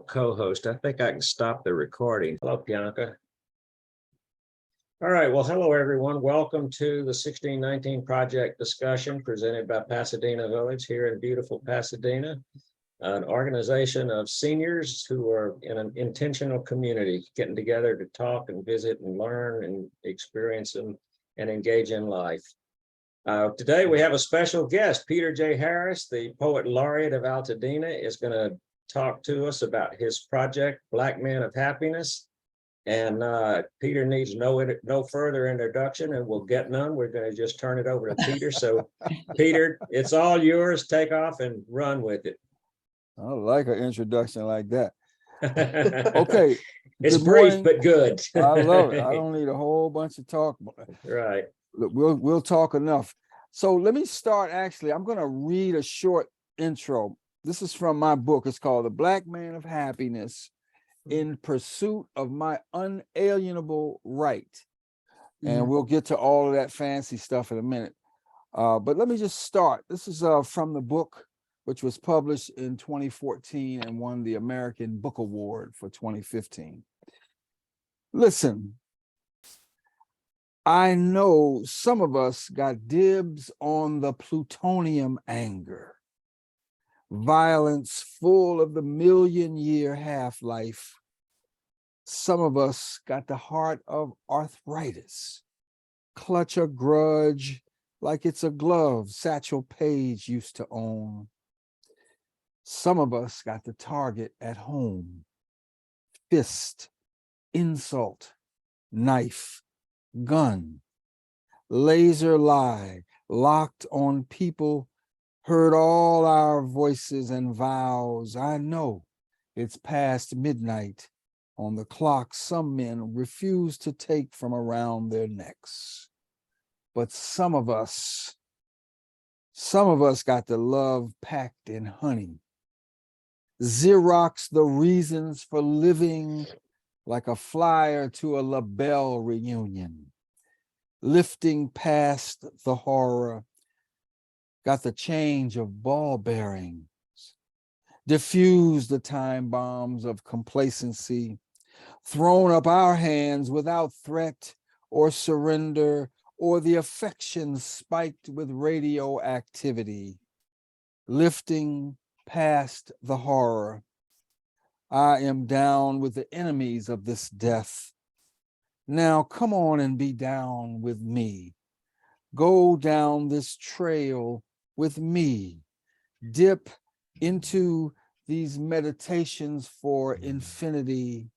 co-host. I think I can stop the recording. Hello, Bianca. All right, well, hello, everyone. Welcome to the 1619 Project discussion presented by Pasadena Village here in beautiful Pasadena, an organization of seniors who are in an intentional community, getting together to talk and visit and learn and experience and engage in life. Today, we have a special guest. Peter J. Harris, the Poet Laureate of Altadena, is going to talk to us about his project, Black Men of Happiness. And Peter needs no further introduction, and we'll get none. We're going to just turn it over to Peter. So, Peter, it's all yours. Take off and run with it. I like an introduction like that. Okay. It's brief, but good. I love it. I don't need a whole bunch of talk. Right. We'll talk enough. So let me start. Actually, I'm going to read a short intro. This is from my book. It's called The Black Man of Happiness in Pursuit of My Unalienable Right. And we'll get to all of that fancy stuff in a minute. But let me just start. This is from the book, which was published in 2014 and won the American Book Award for 2015. Listen, I know some of us got dibs on the plutonium anger, violence full of the million-year half-life. Some of us got the heart of arthritis, clutch a grudge like it's a glove Satchel Paige used to own. Some of us got the target at home, fist, insult, knife, gun, laser lie, locked on people, heard all our voices and vows. I know it's past midnight on the clock some men refuse to take from around their necks. But some of us got the love packed in honey. Xerox the reasons for living like a flyer to a LaBelle reunion. Lifting past the horror, got the change of ball bearings. Diffused the time bombs of complacency. Thrown up our hands without threat or surrender, or the affections spiked with radioactivity. Lifting past the horror, I am down with the enemies of this death. Now come on and be down with me. Go down this trail with me. Dip into these meditations for infinity.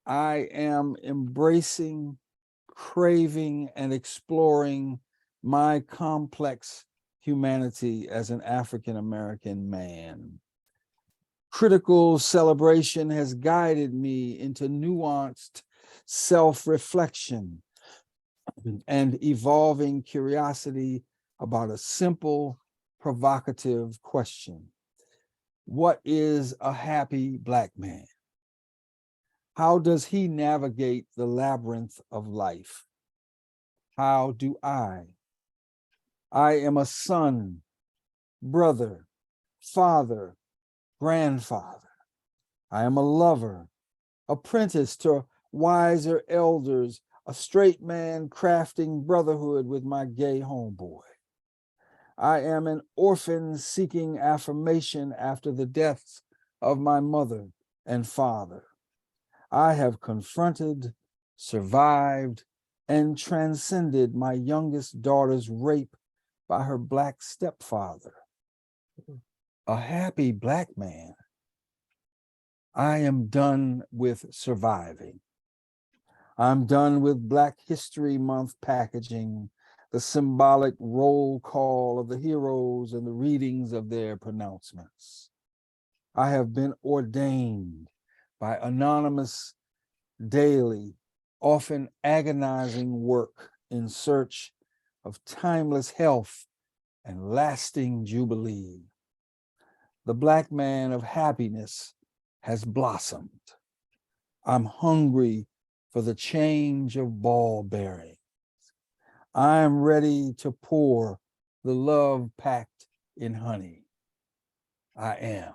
I am embracing, craving, and exploring my complex humanity as an African-American man. Critical celebration has guided me into nuanced self-reflection and evolving curiosity about a simple, provocative question. What is a happy Black man? How does he navigate the labyrinth of life? How do I? I am a son, brother, father, grandfather. I am a lover, apprentice to wiser elders, a straight man crafting brotherhood with my gay homeboy. I am an orphan seeking affirmation after the deaths of my mother and father. I have confronted, survived, and transcended my youngest daughter's rape by her Black stepfather. A happy Black man. I am done with surviving. I'm done with Black History Month packaging, the symbolic roll call of the heroes and the readings of their pronouncements. I have been ordained by anonymous, daily, often agonizing work in search of timeless health and lasting jubilee. The Black man of happiness has blossomed. I'm hungry for the change of ball bearings. I am ready to pour the love packed in honey. I am.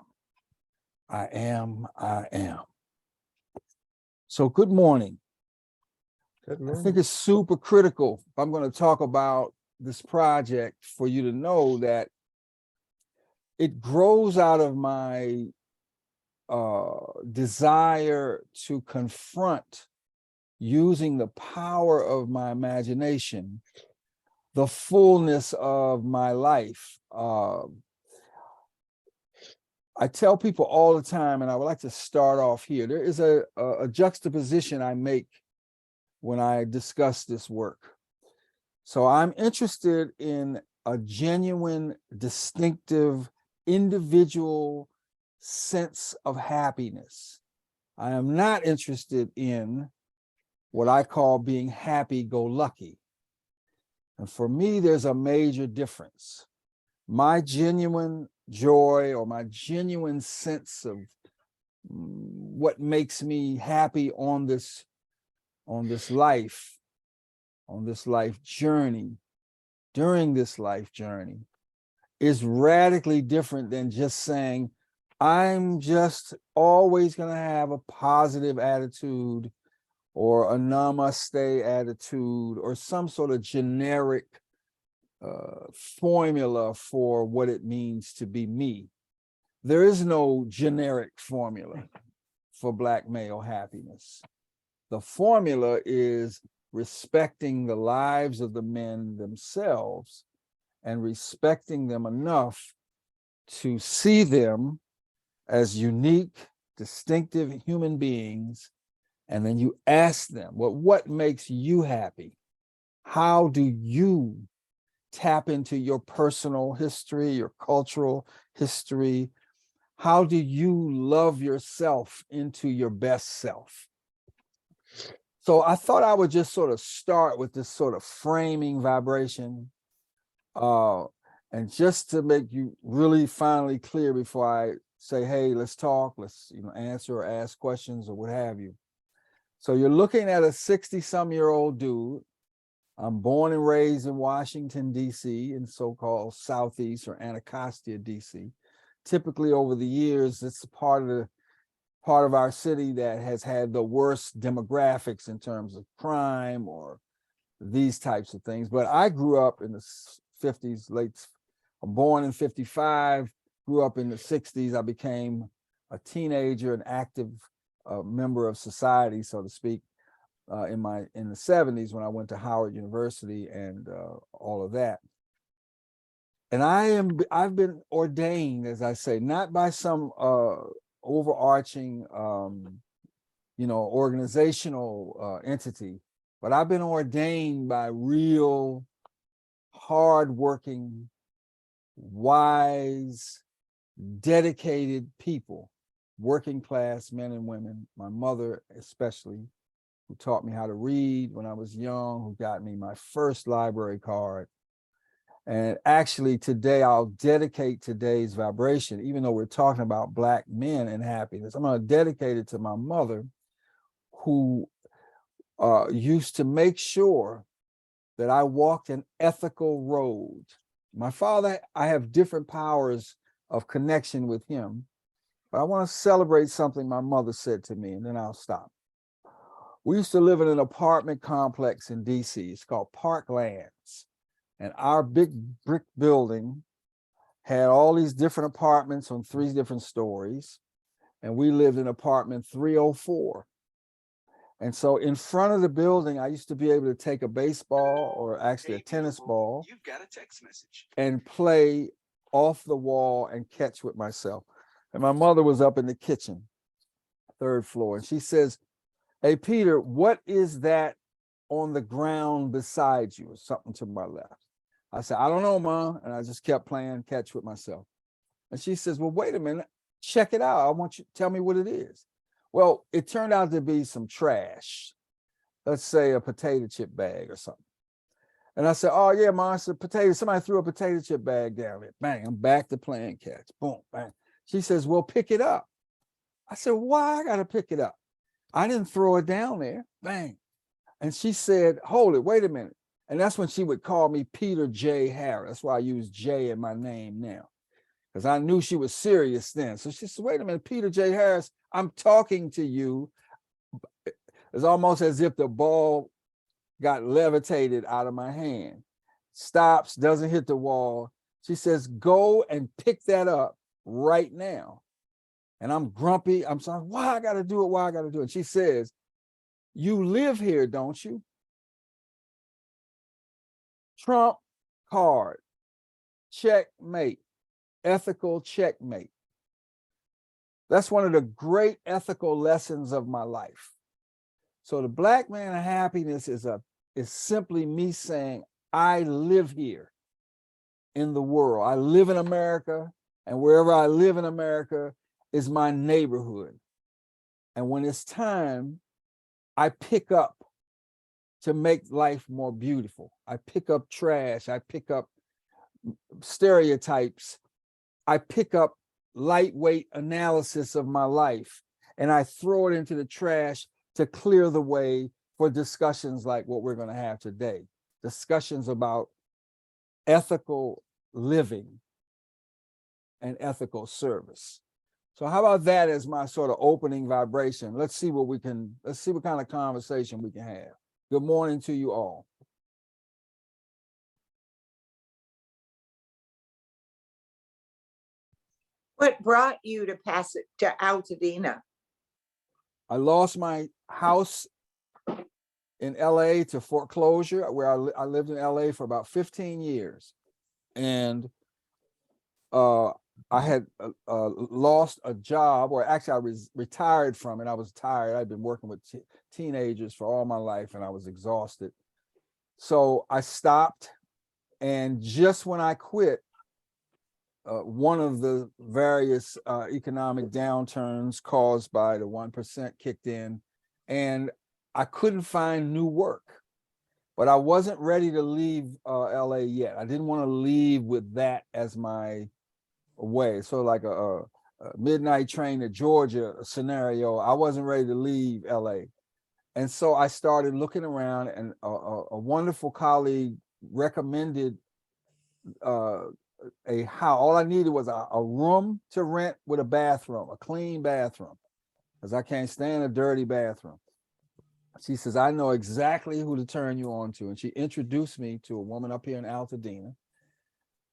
I am, I am. So good morning. Good I think morning. it's super critical if I'm going to talk about this project for you to know that it grows out of my desire to confront, using the power of my imagination, the fullness of my life. I tell people all the time, and I would like to start off here. There is a juxtaposition I make when I discuss this work. So I'm interested in a genuine, distinctive, individual sense of happiness. I am not interested in what I call being happy-go-lucky. And for me, there's a major difference. My genuine joy or my genuine sense of what makes me happy on this life journey, during this life journey, is radically different than just saying, I'm just always going to have a positive attitude or a namaste attitude or some sort of generic formula for what it means to be me. There is no generic formula for Black male happiness. The formula is respecting the lives of the men themselves and respecting them enough to see them as unique, distinctive human beings. And then you ask them, well, what makes you happy? How do you tap into your personal history, your cultural history? How do you love yourself into your best self? So I thought I would just sort of start with this sort of framing vibration, and just to make you really finally clear before I say, hey, let's talk, let's answer or ask questions or what have you. So you're looking at a 60-some-year-old dude. I'm born and raised in Washington, D.C., in so-called Southeast or Anacostia, D.C. Typically over the years, it's part of our city that has had the worst demographics in terms of crime or these types of things. But I grew up in the 50s, I'm born in 55, grew up in the 60s. I became a teenager, an active member of society, so to speak, in the 70s when I went to Howard University and all of that. And I've been ordained, as I say, not by some overarching organizational entity, but I've been ordained by real hardworking, wise, dedicated people, working class men and women, my mother especially, who taught me how to read when I was young, who got me my first library card. And actually today, I'll dedicate today's vibration, even though we're talking about Black men and happiness, I'm going to dedicate it to my mother, who used to make sure that I walked an ethical road. My father, I have different powers of connection with him, but I want to celebrate something my mother said to me, and then I'll stop. We used to live in an apartment complex in DC. It's called Parklands. And our big brick building had all these different apartments on 3 different stories. And we lived in apartment 304. And so in front of the building, I used to be able to take a baseball or actually a tennis ball. You've got a text message. And play off the wall and catch with myself. And my mother was up in the kitchen, 3rd floor. And she says, hey, Peter, what is that on the ground beside you? Or something to my left. I said, I don't know, Mom. And I just kept playing catch with myself. And she says, well, wait a minute, check it out. I want you to tell me what it is. Well, it turned out to be some trash. Let's say a potato chip bag or something. And I said, oh yeah, Mom, it's a potato. Somebody threw a potato chip bag down there. Bang, I'm back to playing catch. Boom, bang. She says, well, pick it up. I said, why I gotta pick it up? I didn't throw it down there. Bang. And she said, hold it, wait a minute. And that's when she would call me Peter J. Harris. That's why I use J in my name now. because I knew she was serious then. So she said, wait a minute, Peter J. Harris, I'm talking to you. It's almost as if the ball got levitated out of my hand. Stops, doesn't hit the wall. She says, go and pick that up right now. And I'm grumpy. I'm saying, why I gotta do it? Why I gotta do it? And she says, you live here, don't you? Trump card, checkmate, ethical checkmate. That's one of the great ethical lessons of my life. So the Black Man of Happiness is simply me saying, I live here in the world. I live in America, and wherever I live in America is my neighborhood. And when it's time, I pick up to make life more beautiful. I pick up trash. I pick up stereotypes. I pick up lightweight analysis of my life, and I throw it into the trash to clear the way for discussions like what we're going to have today. Discussions about ethical living and ethical service. So how about that as my sort of opening vibration? Let's see what kind of conversation we can have. Good morning to you all. What brought you to pass it to Altadena? I lost my house in LA to foreclosure, where I lived in LA for about 15 years. And I had lost a job, or actually I was retired from it. I was tired. I'd been working with teenagers for all my life, and I was exhausted. So I stopped, and just when I quit, one of the various economic downturns caused by the 1% kicked in, and I couldn't find new work. But I wasn't ready to leave LA yet. I didn't want to leave with that as my way. So like a midnight train to Georgia scenario, I wasn't ready to leave LA. And so I started looking around, and a wonderful colleague recommended a house. All I needed was a room to rent with a bathroom, a clean bathroom, because I can't stand a dirty bathroom. She says, I know exactly who to turn you on to. And she introduced me to a woman up here in Altadena.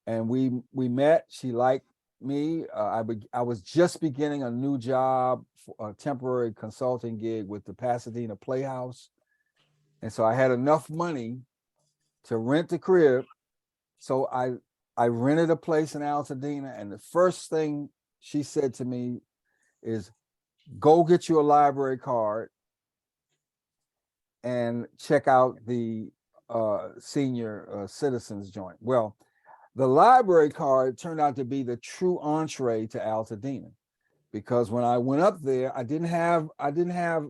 And we met. She liked me. I was just beginning a new job, a temporary consulting gig with the Pasadena Playhouse. And so I had enough money to rent the crib. So I rented a place in Altadena. And the first thing she said to me is, go get you a library card and check out the senior citizens joint. Well, the library card turned out to be the true entree to Altadena, because when I went up there, I didn't have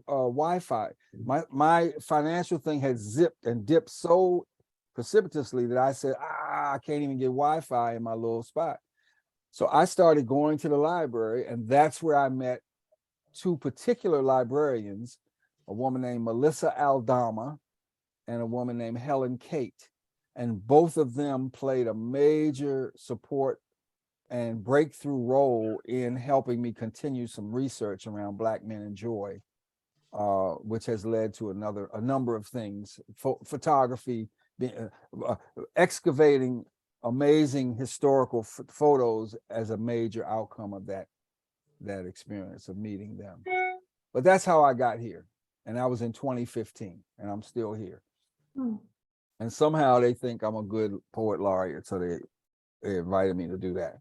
Wi-Fi. My financial thing had zipped and dipped so precipitously that I said, I can't even get Wi-Fi in my little spot. So I started going to the library, and that's where I met two particular librarians, a woman named Melissa Aldama and a woman named Helen Kate. And both of them played a major support and breakthrough role in helping me continue some research around Black men and joy, which has led to a number of things, photography, excavating amazing historical photos as a major outcome of that experience of meeting them. But that's how I got here. And I was in 2015, and I'm still here. And somehow they think I'm a good poet laureate, so they invited me to do that.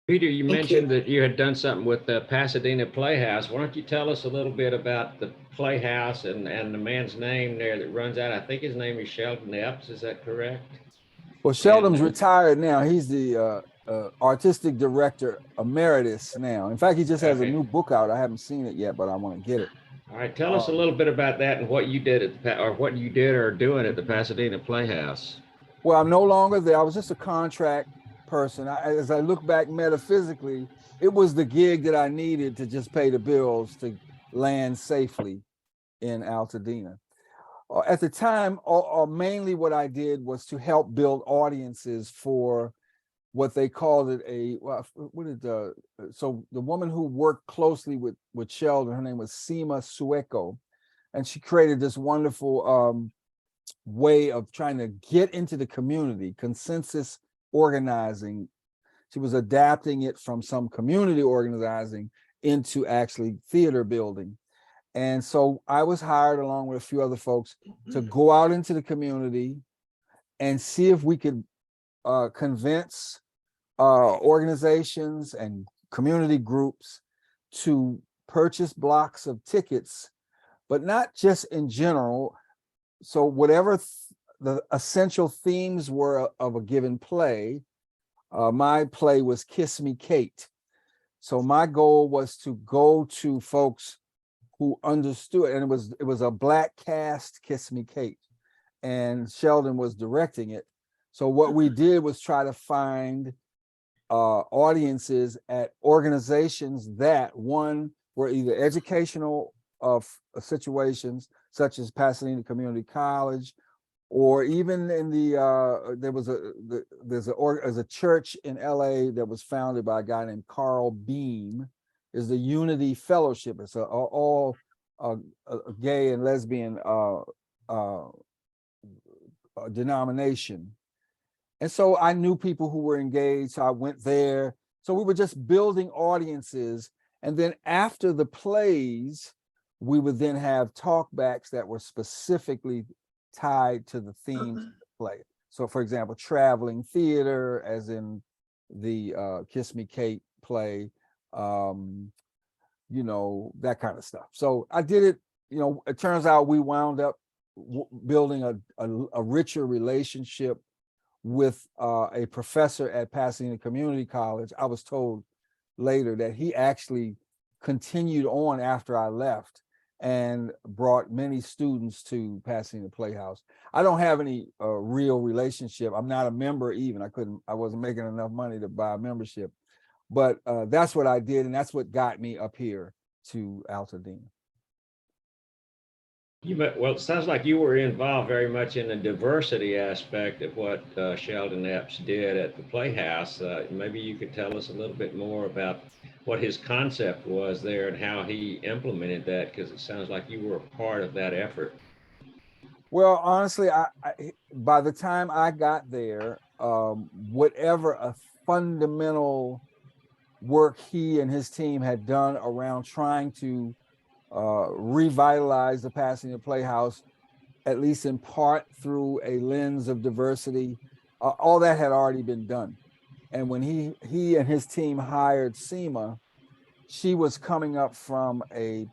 Peter, you mentioned that you had done something with the Pasadena Playhouse. Why don't you tell us a little bit about the Playhouse and the man's name there that runs out? I think his name is Sheldon Epps. Is that correct? Well, Sheldon's retired now. He's the artistic director emeritus now. In fact, he just has a new book out. I haven't seen it yet, but I want to get it. All right, tell us a little bit about that and what you did what you did or are doing at the Pasadena Playhouse. Well, I'm no longer there. I was just a contract person. As I look back metaphysically, it was the gig that I needed to just pay the bills to land safely in Altadena. At the time, mainly what I did was to help build audiences for what they called it so the woman who worked closely with Sheldon, her name was Seema Sueko, and she created this wonderful way of trying to get into the community, consensus organizing. She was adapting it from some community organizing into actually theater building. And so I was hired along with a few other folks to go out into the community and see if we could convince organizations and community groups to purchase blocks of tickets, but not just in general. So whatever the essential themes were of a given play, my play was Kiss Me Kate. So my goal was to go to folks who understood, and it was a Black cast, Kiss Me Kate, and Sheldon was directing it. So what we did was try to find audiences at organizations that, one, were either educational situations such as Pasadena Community College, or even in there's a church in LA that was founded by a guy named Carl Beam, is the Unity Fellowship. It's all gay and lesbian denomination. And so I knew people who were engaged, so I went there. So we were just building audiences. And then after the plays, we would then have talkbacks that were specifically tied to the themes of the play. So for example, traveling theater, as in the Kiss Me Kate play, that kind of stuff. So I did it, it turns out we wound up building a richer relationship with a professor at Pasadena Community College. I was told later that he actually continued on after I left and brought many students to Pasadena Playhouse. I don't have any real relationship. I'm not a member even. I wasn't making enough money to buy a membership, but that's what I did. And that's what got me up here to Altadena. Well, it sounds like you were involved very much in the diversity aspect of what Sheldon Epps did at the Playhouse. Maybe you could tell us a little bit more about what his concept was there and how he implemented that, because it sounds like you were a part of that effort. Well, honestly, I by the time I got there, whatever a fundamental work he and his team had done around trying to revitalize the Pasadena Playhouse, at least in part through a lens of diversity, all that had already been done. And when he and his team hired Seema, she was coming up from a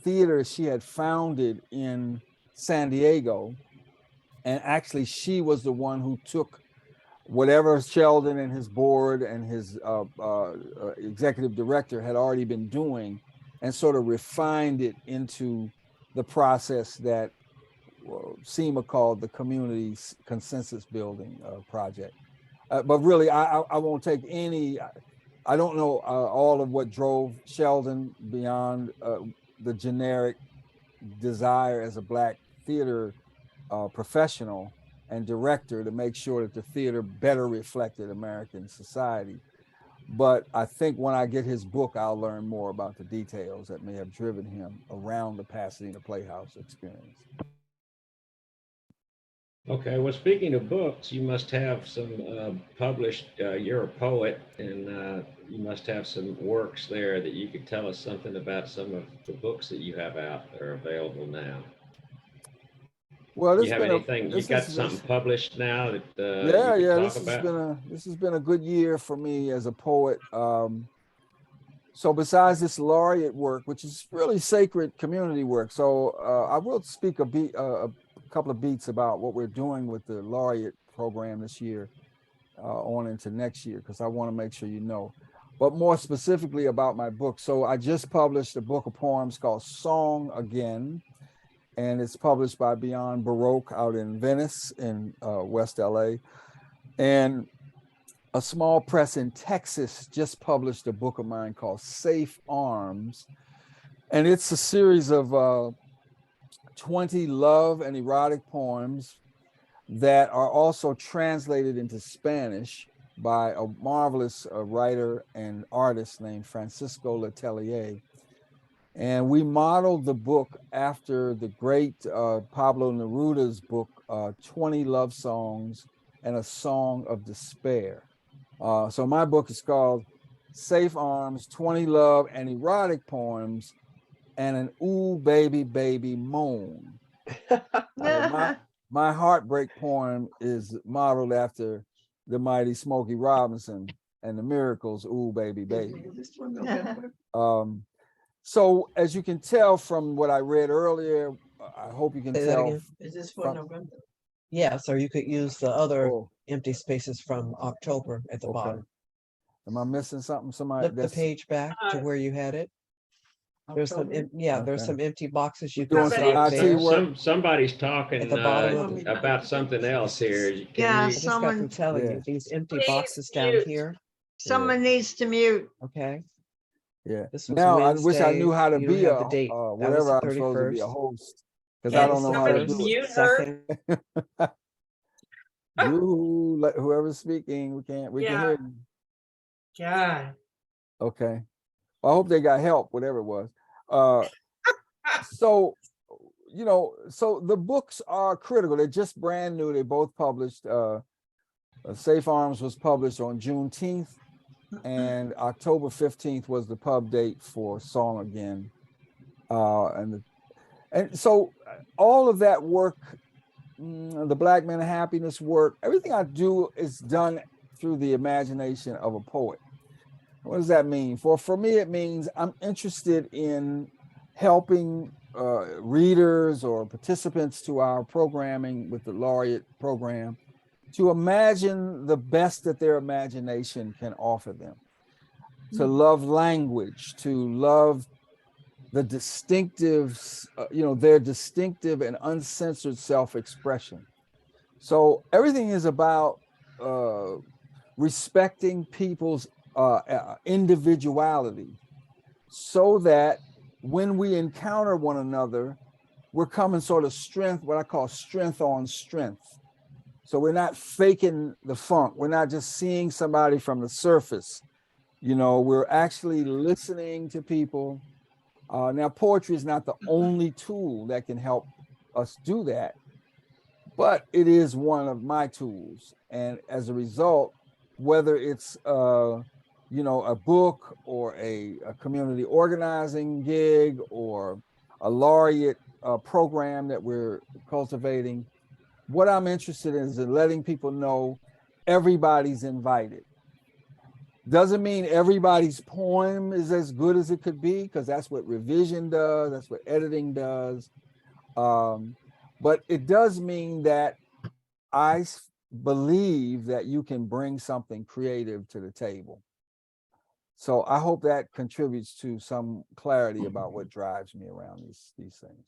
theater she had founded in San Diego. And actually, she was the one who took whatever Sheldon and his board and his executive director had already been doing and sort of refined it into the process that Seema called the community consensus building project. But really, I won't take any, I don't know all of what drove Sheldon beyond the generic desire as a Black theater professional and director to make sure that the theater better reflected American society. But I think when I get his book, I'll learn more about the details that may have driven him around the Pasadena Playhouse experience. Okay, well, speaking of books, you must have some published, you're a poet, and you must have some works there that you could tell us something about some of the books that you have out that are available now. Well, You have anything, you got something published now that you can talk about? This has been a good year for me as a poet. So besides this laureate work, which is really sacred community work, so I will speak a couple of beats about what we're doing with the laureate program this year on into next year, because I want to make sure you know. But more specifically about my book. So I just published a book of poems called Song Again, and it's published by Beyond Baroque out in Venice in West LA. And a small press in Texas just published a book of mine called Safe Arms. And it's a series of 20 love and erotic poems that are also translated into Spanish by a marvelous writer and artist named Francisco Letelier. And we modeled the book after the great Pablo Neruda's book, 20 Love Songs and a Song of Despair. So my book is called Safe Arms, 20 Love and Erotic Poems and an Ooh Baby Baby Moan. My heartbreak poem is modeled after the mighty Smokey Robinson and the Miracles, Ooh Baby Baby. So as you can tell from what I read earlier, I hope you can Say that tell. again. Is this for from- November? Yes, or you could use the other Oh, empty spaces from October at the okay. bottom. Am I missing something? Somebody Flip the page back to where you had it. There's some, October? there's Okay. some empty boxes you Doing can some see up IT there. work. Somebody's talking At the bottom of about something else here. Yeah, Can I you? just got through someone, telling Yeah. you, these empty Please boxes down mute. here, someone needs to mute. okay? Yeah. This was Now I wish I knew Wednesday. how to You don't be have a the date. That was whatever the I'm supposed to be a 31st. host because Yeah, I don't know how to Somebody do it. mute her. Second. You whoever's speaking, we can Yeah. hear you. God. Okay. Well, I hope they got help, whatever it was. So so the books are critical. They're just brand new. They both published. Safe Arms was published on Juneteenth, and October 15th was the pub date for Song Again. And so all of that work, the Black Men of Happiness work, everything I do is done through the imagination of a poet. What does that mean? For me, it means I'm interested in helping readers or participants to our programming with the laureate program to imagine the best that their imagination can offer them, to love language, to love the distinctive, their distinctive and uncensored self-expression. So everything is about respecting people's individuality so that when we encounter one another, we're coming sort of strength, what I call strength on strength. So we're not faking the funk. We're not just seeing somebody from the surface. We're actually listening to people. Now, poetry is not the only tool that can help us do that, but it is one of my tools. And as a result, whether it's a book or a community organizing gig or a laureate program that we're cultivating, what I'm interested in is in letting people know everybody's invited. Doesn't mean everybody's poem is as good as it could be, because that's what revision does, that's what editing does. But it does mean that I believe that you can bring something creative to the table. So I hope that contributes to some clarity about what drives me around these things.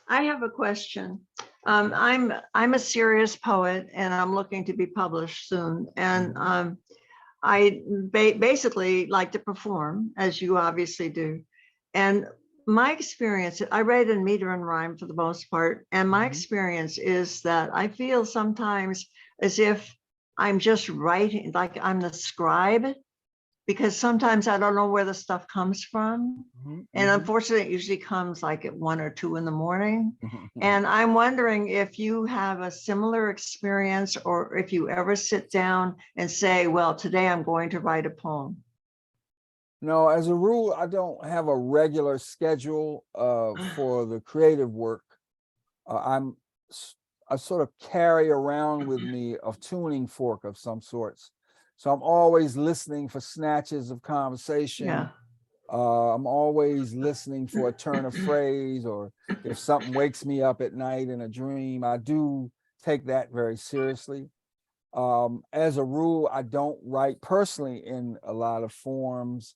I have a question. I'm a serious poet and I'm looking to be published soon. And I basically like to perform, as you obviously do. And my experience, I write in meter and rhyme for the most part. And my experience is that I feel sometimes as if I'm just writing, like I'm the scribe, because sometimes I don't know where the stuff comes from. And unfortunately, it usually comes like at 1 or 2 in the morning. And I'm wondering if you have a similar experience or if you ever sit down and say, well, today I'm going to write a poem. No, as a rule, I don't have a regular schedule for the creative work. I sort of carry around with me a tuning fork of some sorts. So I'm always listening for snatches of conversation. Yeah. I'm always listening for a turn of phrase, or if something wakes me up at night in a dream, I do take that very seriously. As a rule, I don't write personally in a lot of forms,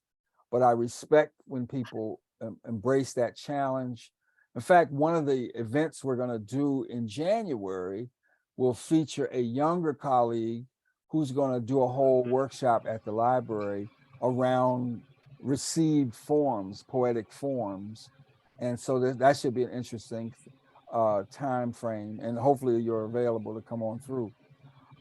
but I respect when people embrace that challenge. In fact, one of the events we're going to do in January will feature a younger colleague who's going to do a whole workshop at the library around received forms, poetic forms. And so that should be an interesting time frame, and hopefully you're available to come on through.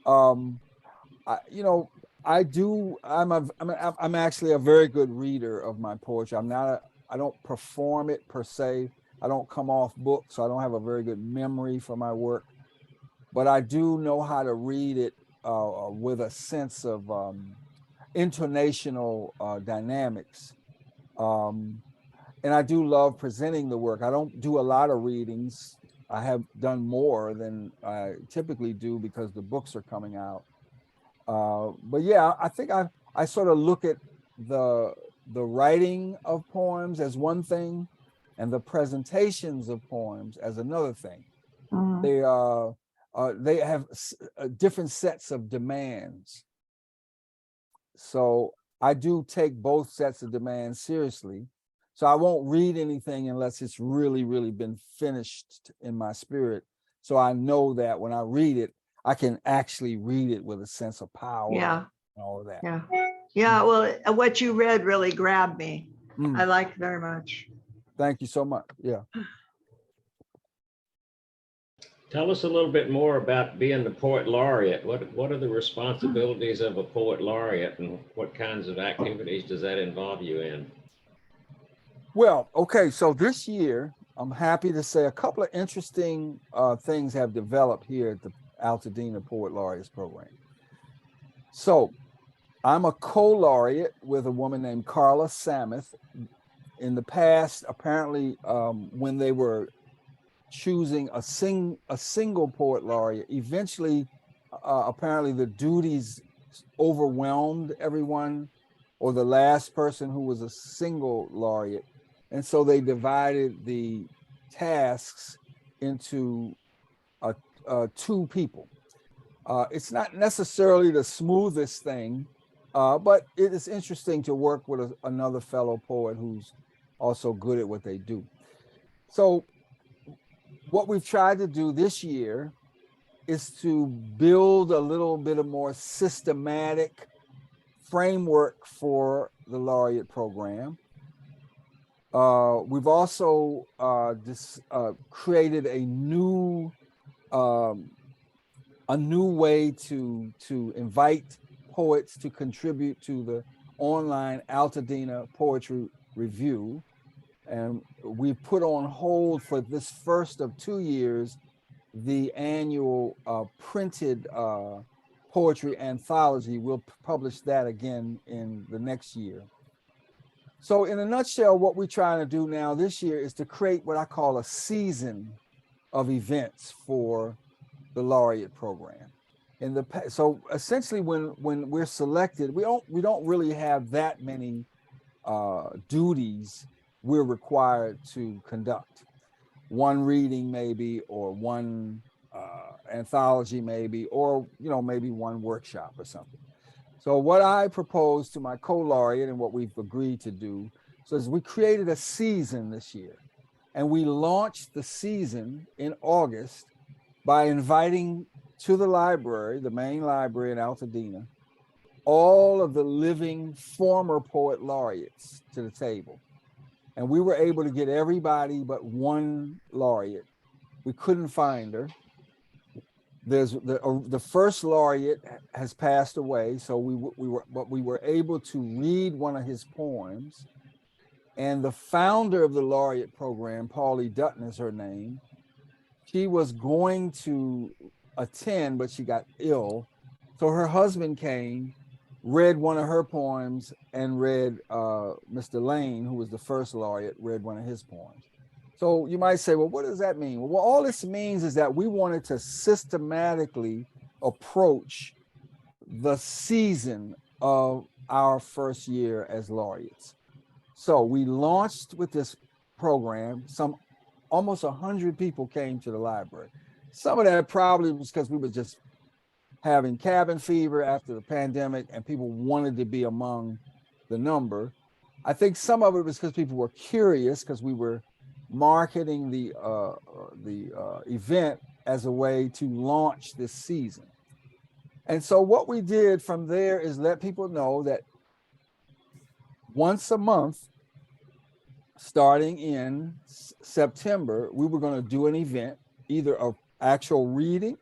I, you know, I do. I'm actually a very good reader of my poetry. I don't perform it per se. I don't come off book, so I don't have a very good memory for my work. But I do know how to read it with a sense of intonational dynamics. And I do love presenting the work. I don't do a lot of readings. I have done more than I typically do because the books are coming out. But yeah, I think I sort of look at the writing of poems as one thing, and the presentations of poems as another thing. Mhm. They have different sets of demands. So I do take both sets of demands seriously. So I won't read anything unless it's really, really been finished in my spirit. So I know that when I read it, I can actually read it with a sense of power Yeah, and all of that. yeah. Yeah, well, what you read really grabbed me. Mm, I liked very much. thank you so much. Yeah. Tell us a little bit more about being the poet laureate. What are the responsibilities of a poet laureate, and what kinds of activities does that involve you in? Well, okay. So this year, I'm happy to say a couple of interesting things have developed here at the Altadena Poet Laureates Program. So I'm a co-laureate with a woman named Carla Samuth. In the past, apparently, when they were choosing a single poet laureate, eventually, apparently the duties overwhelmed everyone, or the last person who was a single laureate. And so they divided the tasks into two people. It's not necessarily the smoothest thing, but it is interesting to work with another fellow poet who's also good at what they do. So what we've tried to do this year is to build a little bit of more systematic framework for the laureate program. We've also created a new way to invite poets to contribute to the online Altadena Poetry Review. And we put on hold for this first of 2 years the annual printed poetry anthology. We'll publish that again in the next year. So in a nutshell, what we're trying to do now this year is to create what I call a season of events for the laureate program. So essentially, when we're selected, we don't really have that many duties we're required to conduct. One reading maybe, or one anthology maybe, or maybe one workshop or something. So what I propose to my co-laureate, and what we've agreed to do, is we created a season this year, and we launched the season in August by inviting to the library, the main library in Altadena, all of the living former poet laureates to the table. And we were able to get everybody but one laureate. We couldn't find her. There's the first laureate has passed away, so we were able to read one of his poems. And the founder of the laureate program, Paulie Dutton is her name, she was going to attend, but she got ill. So her husband came, read one of her poems, and read Mr. Lane, who was the first laureate, read one of his poems. So you might say, well, what does that mean? Well, all this means is that we wanted to systematically approach the season of our first year as laureates. So we launched with this program. Almost 100 people came to the library. Some of that probably was because we were just having cabin fever after the pandemic and people wanted to be among the number. I think some of it was because people were curious, because we were marketing the event as a way to launch this season. And so what we did from there is let people know that once a month, starting in September, we were going to do an event, either an actual reading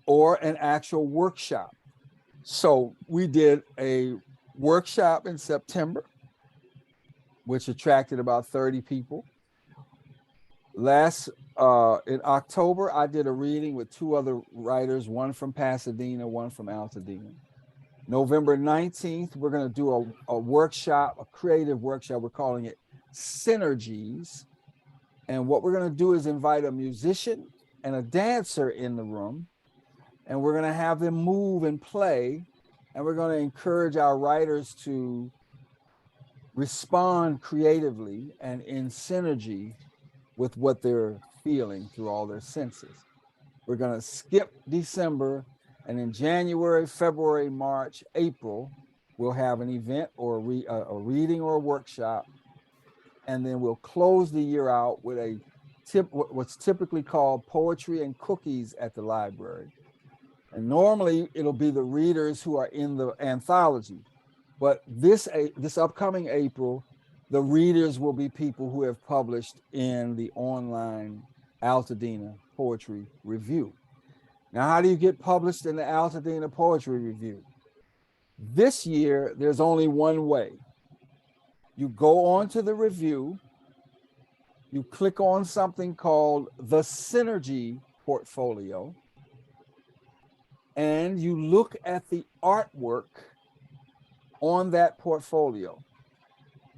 or an actual workshop. So we did a workshop in September, which attracted about 30 people. In October, I did a reading with 2 other writers, one from Pasadena, one from Altadena. November 19th, we're going to do a workshop, a creative workshop. We're calling it Synergies. And what we're going to do is invite a musician and a dancer in the room, and we're going to have them move and play. And we're going to encourage our writers to respond creatively and in synergy with what they're feeling through all their senses. We're going to skip December, and in January, February, March, April, we'll have an event or a reading or a workshop, and then we'll close the year out with what's typically called poetry and cookies at the library. And normally it'll be the readers who are in the anthology, but this upcoming April, the readers will be people who have published in the online Altadena Poetry Review. Now, how do you get published in the Altadena Poetry Review? This year, there's only one way. You go on to the review, you click on something called the Synergy Portfolio, and you look at the artwork on that portfolio.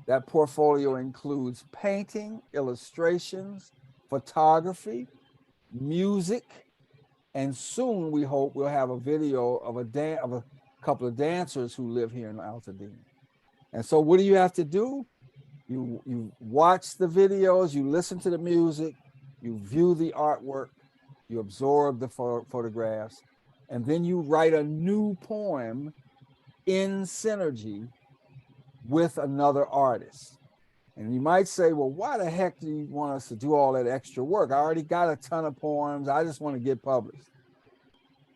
That portfolio includes painting, illustrations, photography, music, and soon we hope we'll have a video of a couple of dancers who live here in Altadena. And so what do you have to do? You watch the videos, you listen to the music, you view the artwork, you absorb the photographs, and then you write a new poem in synergy with another artist. And you might say, well, why the heck do you want us to do all that extra work? I already got a ton of poems. I just want to get published.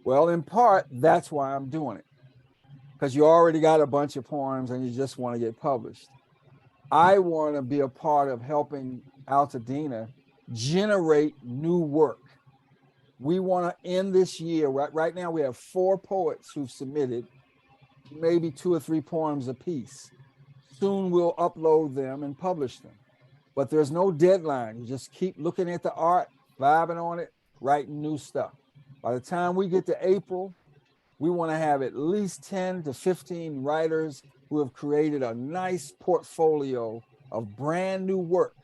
Well, in part, that's why I'm doing it, because you already got a bunch of poems and you just want to get published. I want to be a part of helping Altadena generate new work. We want to end this year, right now we have 4 poets who've submitted maybe 2 or 3 poems apiece. Soon we'll upload them and publish them. But there's no deadline. You just keep looking at the art, vibing on it, writing new stuff. By the time we get to April, we want to have at least 10 to 15 writers who have created a nice portfolio of brand new work.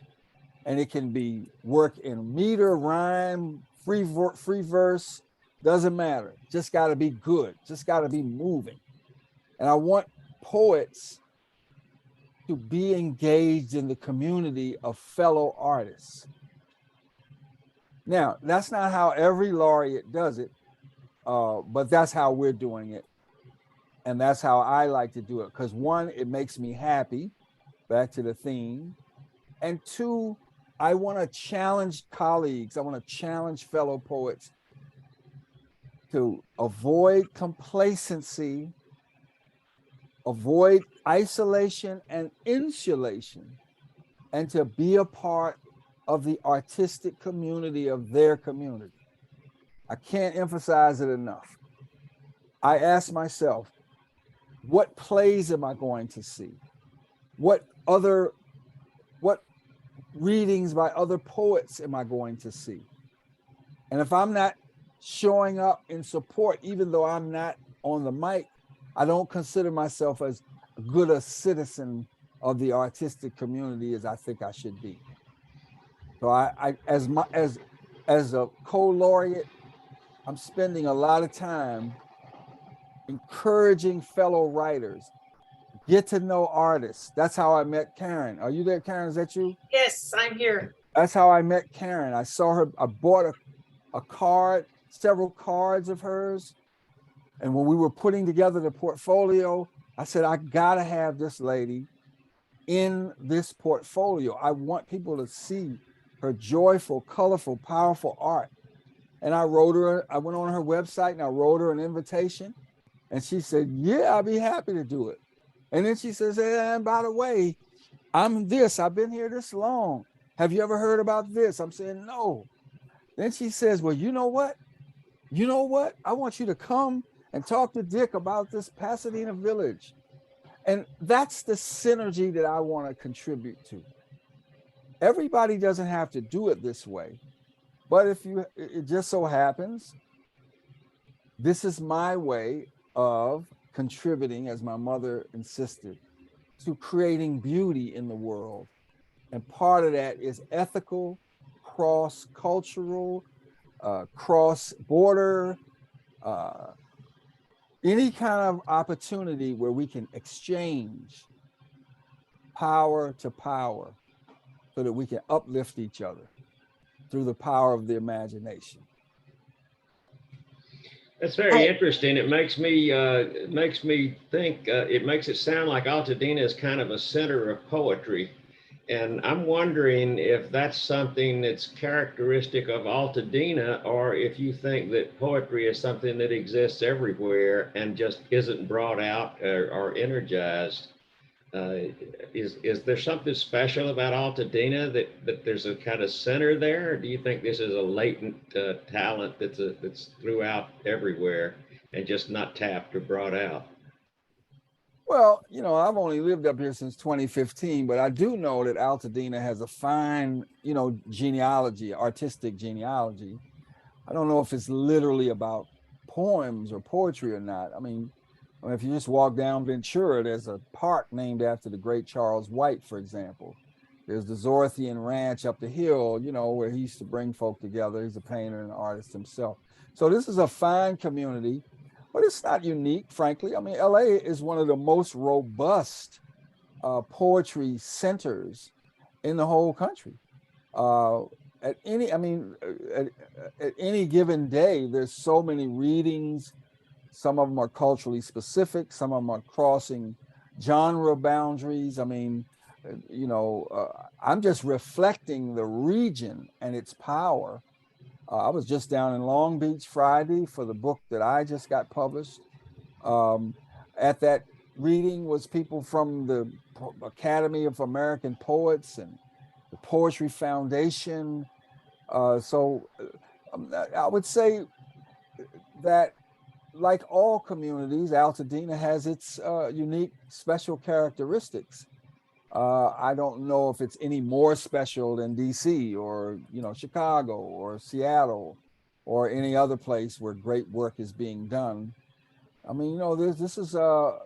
And it can be work in meter, rhyme, free verse, doesn't matter. Just got to be good, just got to be moving. And I want poets to be engaged in the community of fellow artists. Now, that's not how every laureate does it, but that's how we're doing it. And that's how I like to do it. Because 1, it makes me happy, back to the theme. And 2, I want to challenge colleagues. I want to challenge fellow poets to avoid complacency, avoid isolation and insulation, and to be a part of the artistic community of their community. I can't emphasize it enough. I ask myself, what plays am I going to see? What readings by other poets am I going to see? And if I'm not showing up in support, even though I'm not on the mic, I don't consider myself as good a citizen of the artistic community as I think I should be. So as a co-laureate, I'm spending a lot of time encouraging fellow writers, get to know artists. That's how I met Karen. Are you there, Karen? Is that you? Yes, I'm here. That's how I met Karen. I saw her, I bought a card, several cards of hers. And when we were putting together the portfolio, I said, I gotta have this lady in this portfolio. I want people to see her joyful, colorful, powerful art. And I went on her website and I wrote her an invitation. And she said, yeah, I'd be happy to do it. And then she says, hey, and by the way, I'm this, I've been here this long. Have you ever heard about this? I'm saying, no. Then she says, well, you know what? You know what? I want you to come and talk to Dick about this Pasadena Village. And that's the synergy that I want to contribute to. Everybody doesn't have to do it this way, but if you, it just so happens, this is my way of contributing, as my mother insisted, to creating beauty in the world. And part of that is ethical, cross-cultural, cross-border, any kind of opportunity where we can exchange power to power so that we can uplift each other through the power of the imagination. That's very interesting. It makes me think, it makes it sound like Altadena is kind of a center of poetry. And I'm wondering if that's something that's characteristic of Altadena, or if you think that poetry is something that exists everywhere and just isn't brought out or energized. Is there something special about Altadena that there's a kind of center there? Or do you think this is a latent talent that's throughout everywhere and just not tapped or brought out? Well, you know, I've only lived up here since 2015, but I do know that Altadena has a fine, you know, genealogy, artistic genealogy. I don't know if it's literally about poems or poetry or not. I mean, if you just walk down Ventura, there's a park named after the great Charles White, for example. There's the Zorthian Ranch up the hill, you know, where he used to bring folk together. He's a painter and artist himself. So this is a fine community, but it's not unique, frankly. I mean, LA is one of the most robust poetry centers in the whole country. At any given day, there's so many readings. Some of them are culturally specific. Some of them are crossing genre boundaries. I mean, you know, I'm just reflecting the region and its power. I was just down in Long Beach Friday for the book that I just got published. At that reading was people from the Academy of American Poets and the Poetry Foundation. So I would say that, like all communities, Altadena has its unique special characteristics. I don't know if it's any more special than DC or, you know, Chicago or Seattle or any other place where great work is being done. I mean, you know, this is you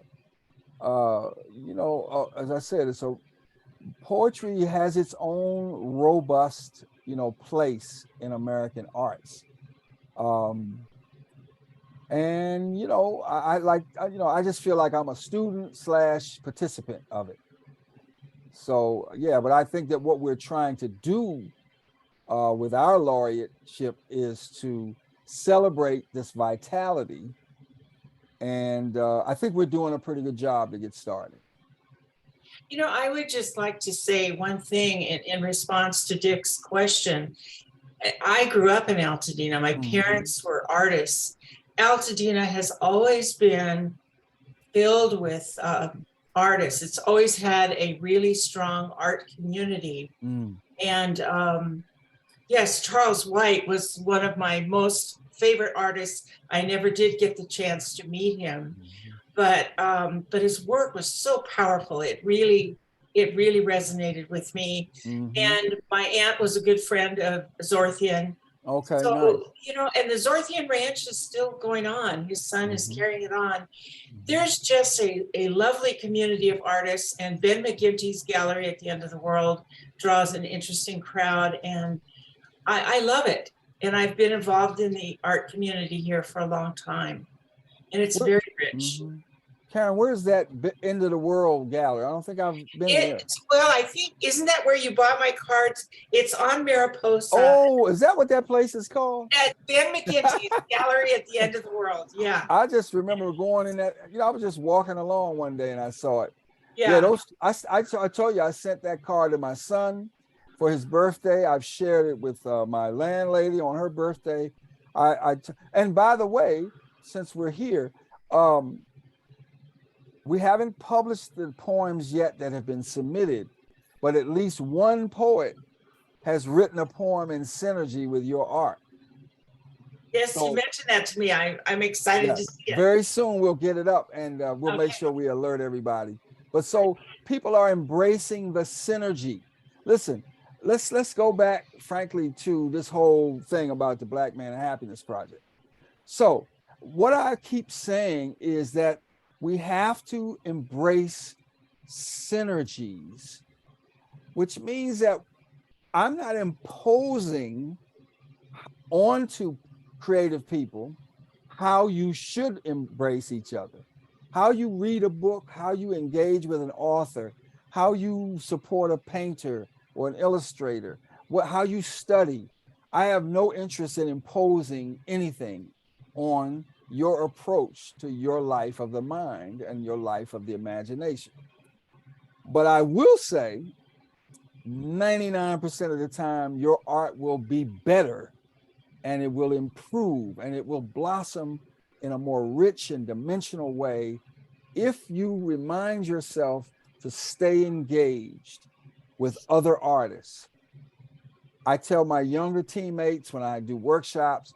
know, as I said, poetry has its own robust, you know, place in American arts. And, you know, I just feel like I'm a student / participant of it. So, yeah, but I think that what we're trying to do with our laureateship is to celebrate this vitality. And I think we're doing a pretty good job to get started. You know, I would just like to say one thing in response to Dick's question. I grew up in Altadena. My parents were artists. Altadena has always been filled with artists. It's always had a really strong art community. And yes, Charles White was one of my most favorite artists. I never did get the chance to meet him, but his work was so powerful. It really resonated with me. And my aunt was a good friend of Zorthian. Okay, so, nice. You know, and the Zorthian Ranch is still going on. His son is carrying it on. There's just a lovely community of artists, and Ben McGinty's gallery at the end of the world draws an interesting crowd, and I love it. And I've been involved in the art community here for a long time, and it's very rich. Karen, where's that end of the world gallery? I don't think I've been there. Well, I think, isn't that where you bought my cards? It's on Mariposa. Oh, is that what that place is called? At Ben McGinty's gallery at the end of the world. Yeah. I just remember going in that, you know, I was just walking along one day and I saw it. Yeah. I told you I sent that card to my son for his birthday. I've shared it with my landlady on her birthday. And by the way, since we're here, we haven't published the poems yet that have been submitted, but at least one poet has written a poem in synergy with your art. Yes, So- you mentioned that to me. I'm excited Yeah, to see it. very soon we'll get it up, and we'll make Okay. sure we alert everybody. But so people are embracing the synergy. Listen, let's go back, frankly, to this whole thing about the Black Man and Happiness Project. So what I keep saying is that we have to embrace synergies, which means that I'm not imposing onto creative people how you should embrace each other, how you read a book, how you engage with an author, how you support a painter or an illustrator, how you study. I have no interest in imposing anything on your approach to your life of the mind and your life of the imagination. But I will say 99% of the time, your art will be better and it will improve and it will blossom in a more rich and dimensional way if you remind yourself to stay engaged with other artists. I tell my younger teammates when I do workshops,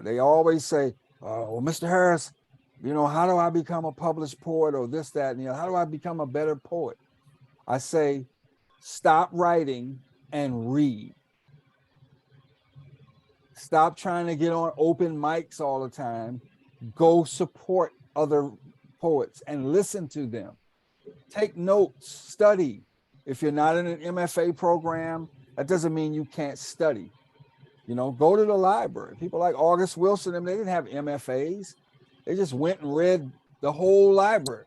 they always say, well, Mr. Harris, how do I become a published poet or this, that, and how do I become a better poet? I say, stop writing and read. Stop trying to get on open mics all the time. Go support other poets and listen to them. Take notes, study. If you're not in an MFA program, that doesn't mean you can't study. Go to the library. People like August Wilson, they didn't have MFAs. They just went and read the whole library.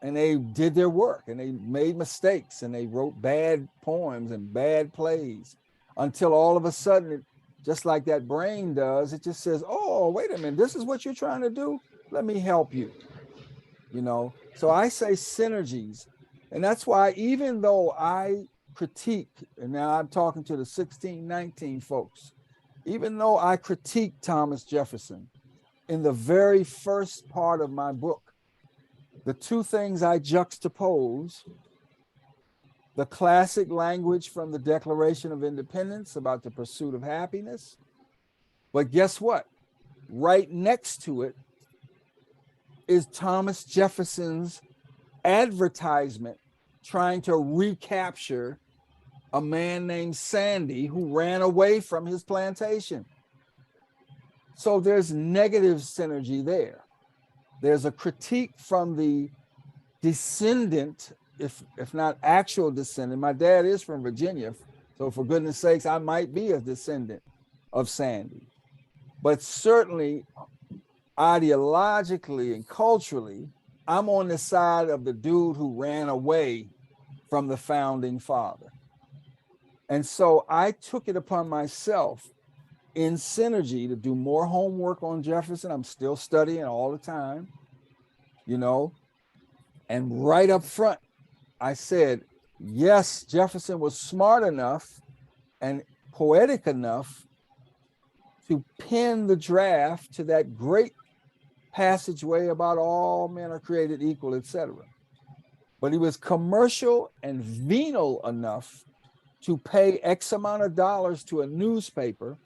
And they did their work and they made mistakes and they wrote bad poems and bad plays until all of a sudden, just like that brain does, it just says, oh, wait a minute, this is what you're trying to do? Let me help you. So I say synergies. And that's why even though I critique, and now I'm talking to the 1619 folks, even though I critique Thomas Jefferson in the very first part of my book, the two things I juxtapose, the classic language from the Declaration of Independence about the pursuit of happiness. But guess what? Right next to it is Thomas Jefferson's advertisement trying to recapture a man named Sandy who ran away from his plantation. So there's negative synergy there. There's a critique from the descendant, if not actual descendant. My dad is from Virginia, so for goodness sakes, I might be a descendant of Sandy. But certainly, ideologically and culturally, I'm on the side of the dude who ran away from the founding father. And so I took it upon myself in synergy to do more homework on Jefferson. I'm still studying all the time, and right up front, I said, yes, Jefferson was smart enough and poetic enough to pen the draft to that great passageway about all men are created equal, etc. But he was commercial and venal enough to pay X amount of dollars to a newspaper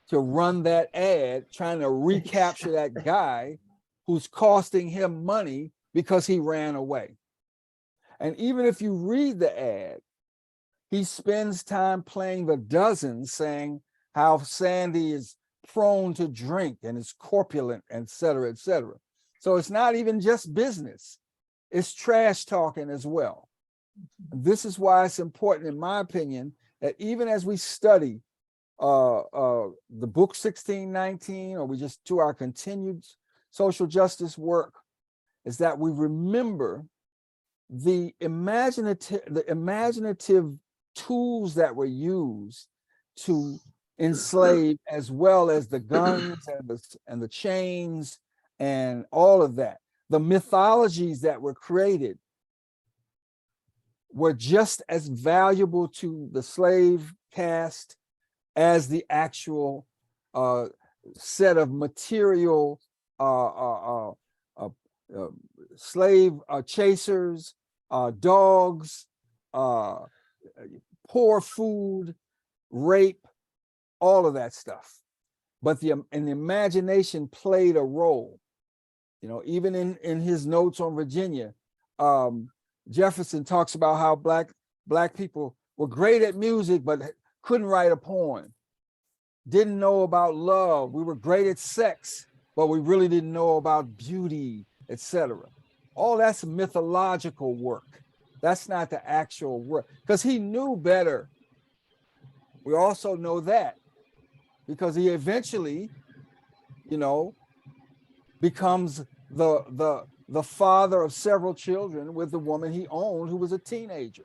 to run that ad, trying to recapture that guy who's costing him money because he ran away. And even if you read the ad, he spends time playing the dozens, saying how Sandy is prone to drink and is corpulent, et cetera, et cetera. So it's not even just business, it's trash talking as well. This is why it's important, in my opinion, that even as we study the book 1619, or we just do our continued social justice work, is that we remember the imaginative tools that were used to enslave, as well as the guns and the chains and all of that. The mythologies that were created were just as valuable to the slave caste as the actual set of material slave chasers dogs, uh, poor food, rape, all of that stuff. But the imagination played a role. You know, even in his notes on Virginia, Jefferson talks about how black people were great at music, but couldn't write a poem. Didn't know about love. We were great at sex, but we really didn't know about beauty, etc. All that's mythological work. That's not the actual work, because he knew better. We also know that because he eventually, you know, becomes the father of several children with the woman he owned who was a teenager.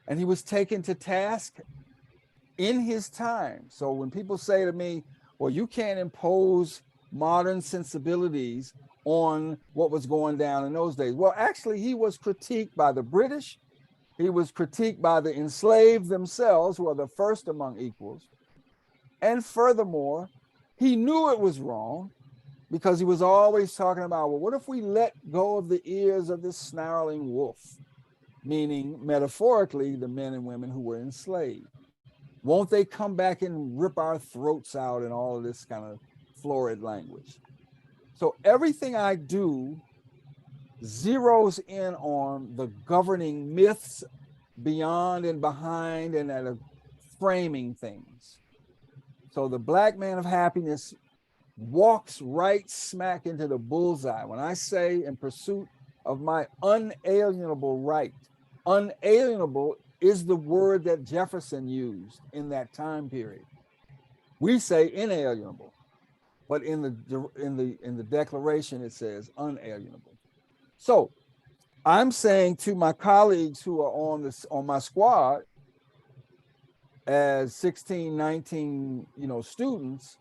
And he was taken to task in his time. So when people say to me, well, you can't impose modern sensibilities on what was going down in those days. Well, actually, he was critiqued by the British. He was critiqued by the enslaved themselves, who are the first among equals. And furthermore, he knew it was wrong because he was always talking about, well, what if we let go of the ears of this snarling wolf? Meaning, metaphorically, the men and women who were enslaved. Won't they come back and rip our throats out and all of this kind of florid language? So everything I do zeroes in on the governing myths beyond and behind and that are framing things. So the Black Man of Happiness walks right smack into the bullseye. When I say in pursuit of my unalienable right, unalienable is the word that Jefferson used in that time period. We say inalienable, but in the Declaration it says unalienable. So I'm saying to my colleagues who are on my squad as 16, 19, students,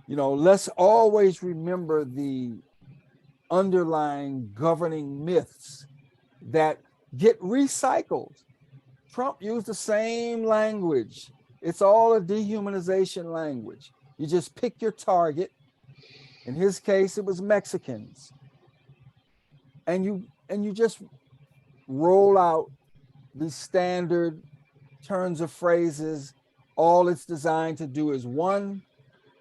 let's always remember the underlying governing myths that get recycled. Trump used the same language. It's all a dehumanization language. You just pick your target. In his case, it was Mexicans. And you just roll out these standard turns of phrases. All it's designed to do is one,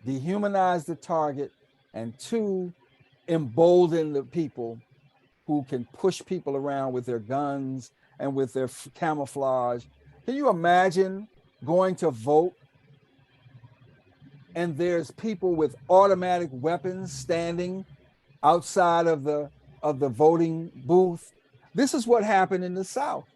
dehumanize the target, and two, embolden the people who can push people around with their guns and with their camouflage. Can you imagine going to vote and there's people with automatic weapons standing outside of the voting booth? This is what happened in the South.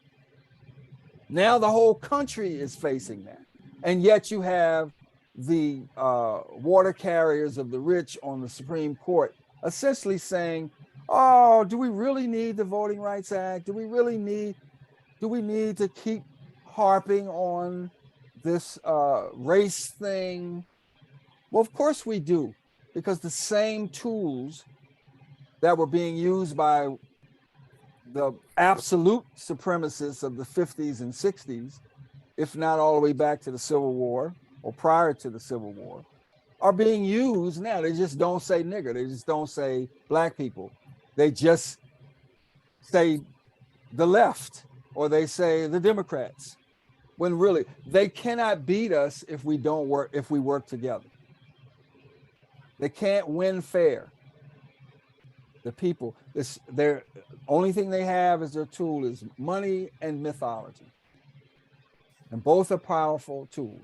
Now the whole country is facing that. And yet you have the water carriers of the rich on the Supreme Court essentially saying, oh, do we really need the Voting Rights Act? Do we need to keep harping on this race thing? Well, of course we do, because the same tools that were being used by the absolute supremacists of the 50s and 60s, if not all the way back to the Civil War or prior to the Civil War, are being used now. They just don't say nigger. They just don't say black people. They just say the left, or they say the Democrats, when really they cannot beat us if we work together. They can't win fair. The people, their only thing they have as their tool is money and mythology. And both are powerful tools.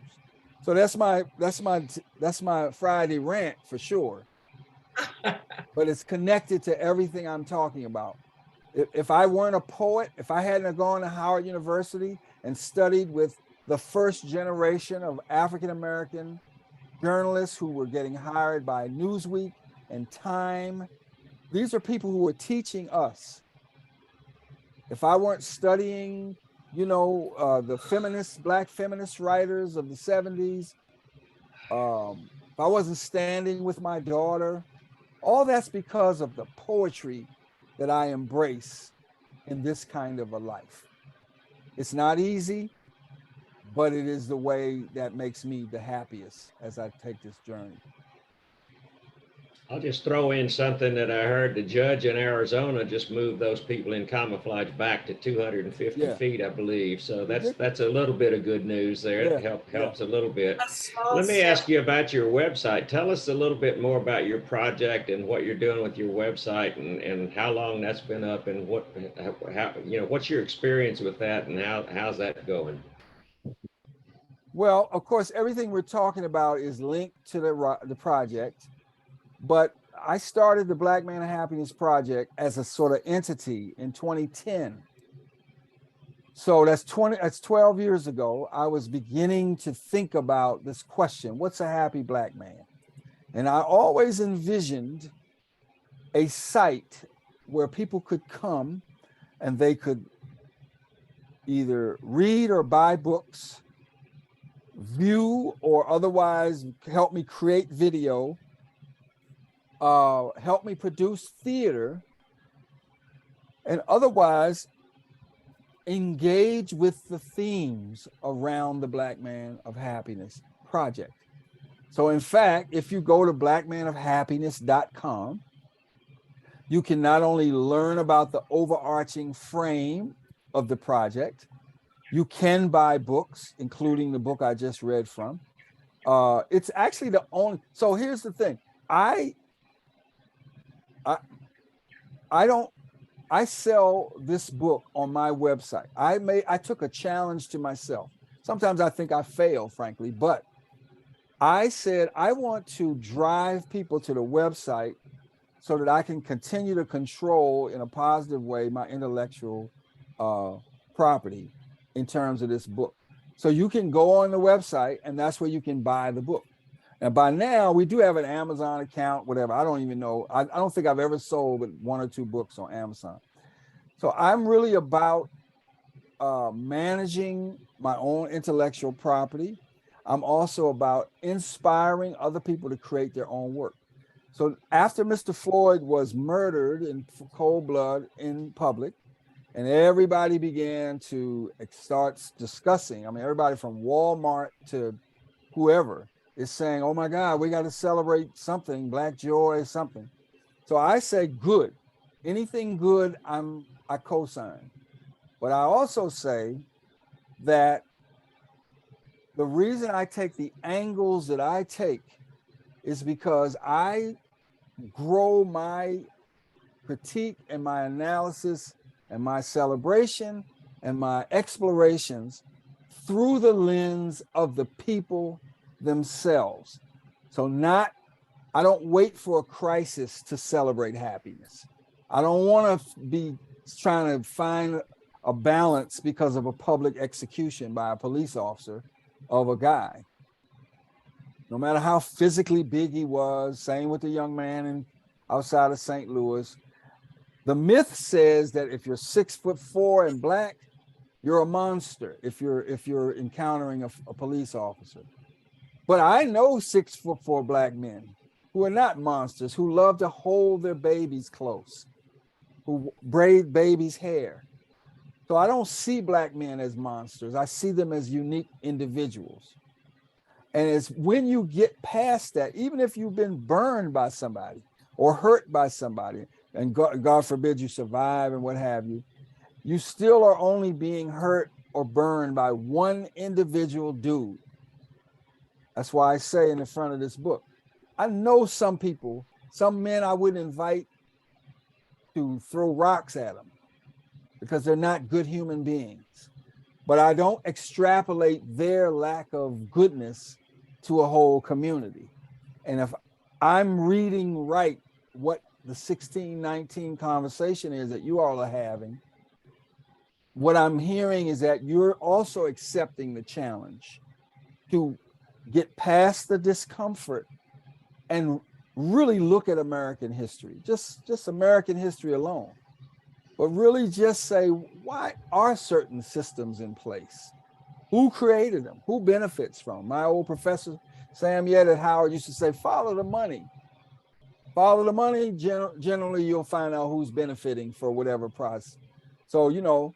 So that's my Friday rant for sure. But it's connected to everything I'm talking about. If I weren't a poet, if I hadn't gone to Howard University and studied with the first generation of African-American journalists who were getting hired by Newsweek and Time, these are people who were teaching us. If I weren't studying, the black feminist writers of the 70s, if I wasn't standing with my daughter, all that's because of the poetry that I embrace in this kind of a life. It's not easy, but it is the way that makes me the happiest as I take this journey. I'll just throw in something that I heard. The judge in Arizona just moved those people in camouflage back to 250 Yeah. feet, I believe. So that's Ridiculous. that's a little bit of good news there. Yeah. It Yeah. helps a little bit. A small Let me step. ask you about your website. Tell us a little bit more about your project and what you're doing with your website, and how long that's been up, and how, what's your experience with that, and how's that going? Well, of course, everything we're talking about is linked to the project, but I started the Black Man of Happiness Project as a sort of entity in 2010. So that's 12 years ago. I was beginning to think about this question, what's a happy Black man? And I always envisioned a site where people could come and they could either read or buy books, view or otherwise help me create video, help me produce theater, and otherwise engage with the themes around the Black Man of Happiness project. So in fact, if you go to blackmanofhappiness.com, you can not only learn about the overarching frame of the project, you can buy books, including the book I just read from. It's actually the only, so here's the thing. I sell this book on my website. I took a challenge to myself. Sometimes I think I fail, frankly, but I said, I want to drive people to the website so that I can continue to control in a positive way my intellectual property in terms of this book. So you can go on the website and that's where you can buy the book. And by now we do have an Amazon account, whatever. I don't even know. I don't think I've ever sold but 1 or 2 books on Amazon. So I'm really about managing my own intellectual property. I'm also about inspiring other people to create their own work. So after Mr. Floyd was murdered in cold blood in public, and everybody began to start discussing, I mean, everybody from Walmart to whoever is saying, oh my God, we got to celebrate something, Black joy, something. So I say good. Anything good, I co-sign. But I also say that the reason I take the angles that I take is because I grow my critique and my analysis and my celebration and my explorations through the lens of the people themselves. So I don't wait for a crisis to celebrate happiness. I don't want to be trying to find a balance because of a public execution by a police officer of a guy. No matter how physically big he was, same with the young man outside of St. Louis. The myth says that if you're 6'4" and Black, you're a monster if you're encountering a police officer. But I know 6'4" Black men who are not monsters, who love to hold their babies close, who braid babies' hair. So I don't see Black men as monsters. I see them as unique individuals. And it's when you get past that, even if you've been burned by somebody or hurt by somebody, and God forbid you survive and what have you, you still are only being hurt or burned by one individual dude. That's why I say in the front of this book, I know some people, some men I wouldn't invite to throw rocks at them because they're not good human beings. But I don't extrapolate their lack of goodness to a whole community. And if I'm reading right what the 1619 conversation is that you all are having, what I'm hearing is that you're also accepting the challenge to get past the discomfort and really look at American history, just American history alone, but really just say, why are certain systems in place? Who created them? Who benefits from them? My old professor, Sam Yet at Howard, used to say, follow the money. Follow the money, generally you'll find out who's benefiting for whatever price. So,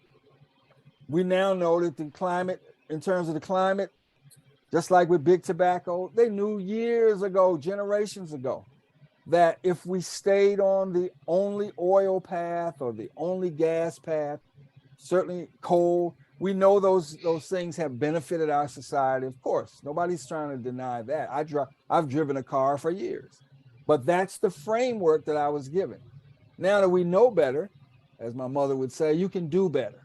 we now know that the climate, in terms of the climate, just like with big tobacco, they knew years ago, generations ago, that if we stayed on the only oil path or the only gas path, certainly coal, we know those things have benefited our society. Of course, nobody's trying to deny that. I've driven a car for years, but that's the framework that I was given. Now that we know better, as my mother would say, you can do better.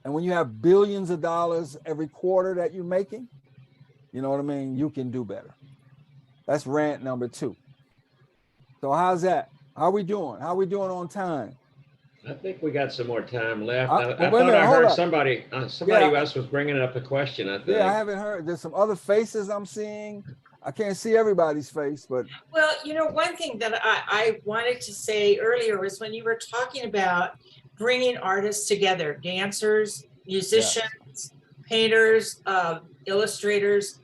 And when you have billions of dollars every quarter that you're making, you know what I mean? You can do better. That's rant number 2. So how's that? How we doing? How we doing on time? I think we got some more time left. Well, I wait a thought minute, I hold heard up. somebody Yeah. else was bringing up a question, I think. Yeah, I haven't heard. There's some other faces I'm seeing. I can't see everybody's face, but Well, one thing that I wanted to say earlier was when you were talking about bringing artists together, dancers, musicians, painters, illustrators,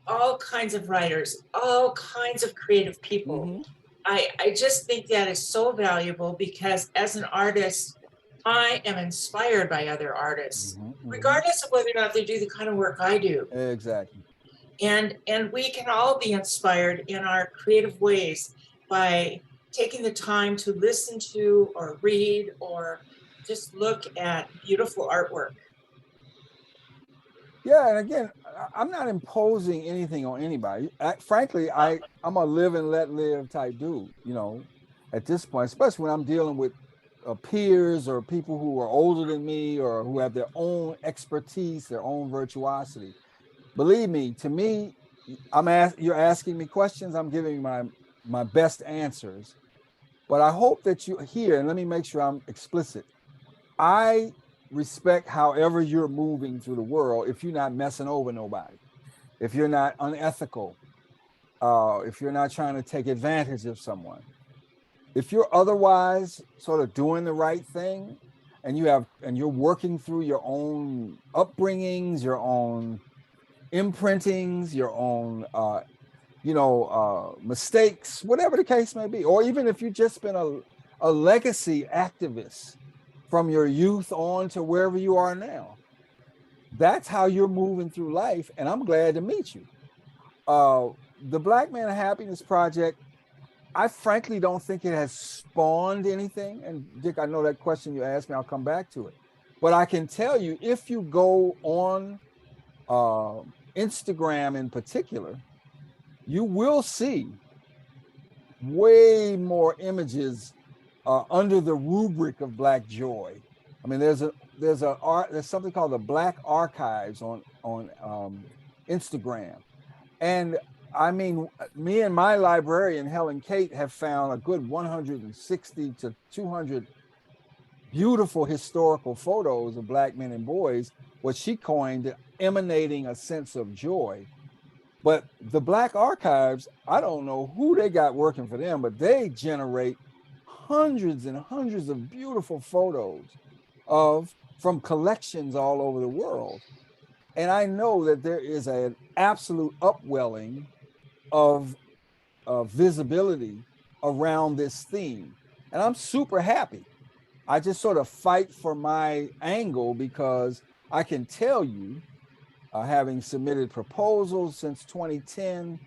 all kinds of writers, all kinds of creative people. I just think that is so valuable because as an artist, I am inspired by other artists, regardless of whether or not they do the kind of work I do. Exactly. And we can all be inspired in our creative ways by taking the time to listen to or read or just look at beautiful artwork. Yeah, and again, I'm not imposing anything on anybody. Frankly, I'm a live and let live type dude, at this point, especially when I'm dealing with peers or people who are older than me or who have their own expertise, their own virtuosity. Believe me, to me, you're asking me questions, I'm giving you my best answers. But I hope that you hear, and let me make sure I'm explicit. I respect however you're moving through the world if you're not messing over nobody, if you're not unethical, if you're not trying to take advantage of someone. If you're otherwise sort of doing the right thing and you're working through your own upbringings, your own imprintings, your own mistakes, whatever the case may be, or even if you've just been a legacy activist from your youth on to wherever you are now, that's how you're moving through life, and I'm glad to meet you. The Black Man of Happiness Project, I frankly don't think it has spawned anything. And Dick, I know that question you asked me, I'll come back to it. But I can tell you, if you go on Instagram in particular, you will see way more images under the rubric of Black joy. I mean, there's something called the Black Archives on Instagram, and I mean, me and my librarian Helen Kate have found a good 160 to 200 beautiful historical photos of Black men and boys, what she coined emanating a sense of joy. But the Black Archives, I don't know who they got working for them, but they generate hundreds and hundreds of beautiful photos from collections all over the world. And I know that there is an absolute upwelling of visibility around this theme. And I'm super happy. I just sort of fight for my angle because I can tell you, having submitted proposals since 2010,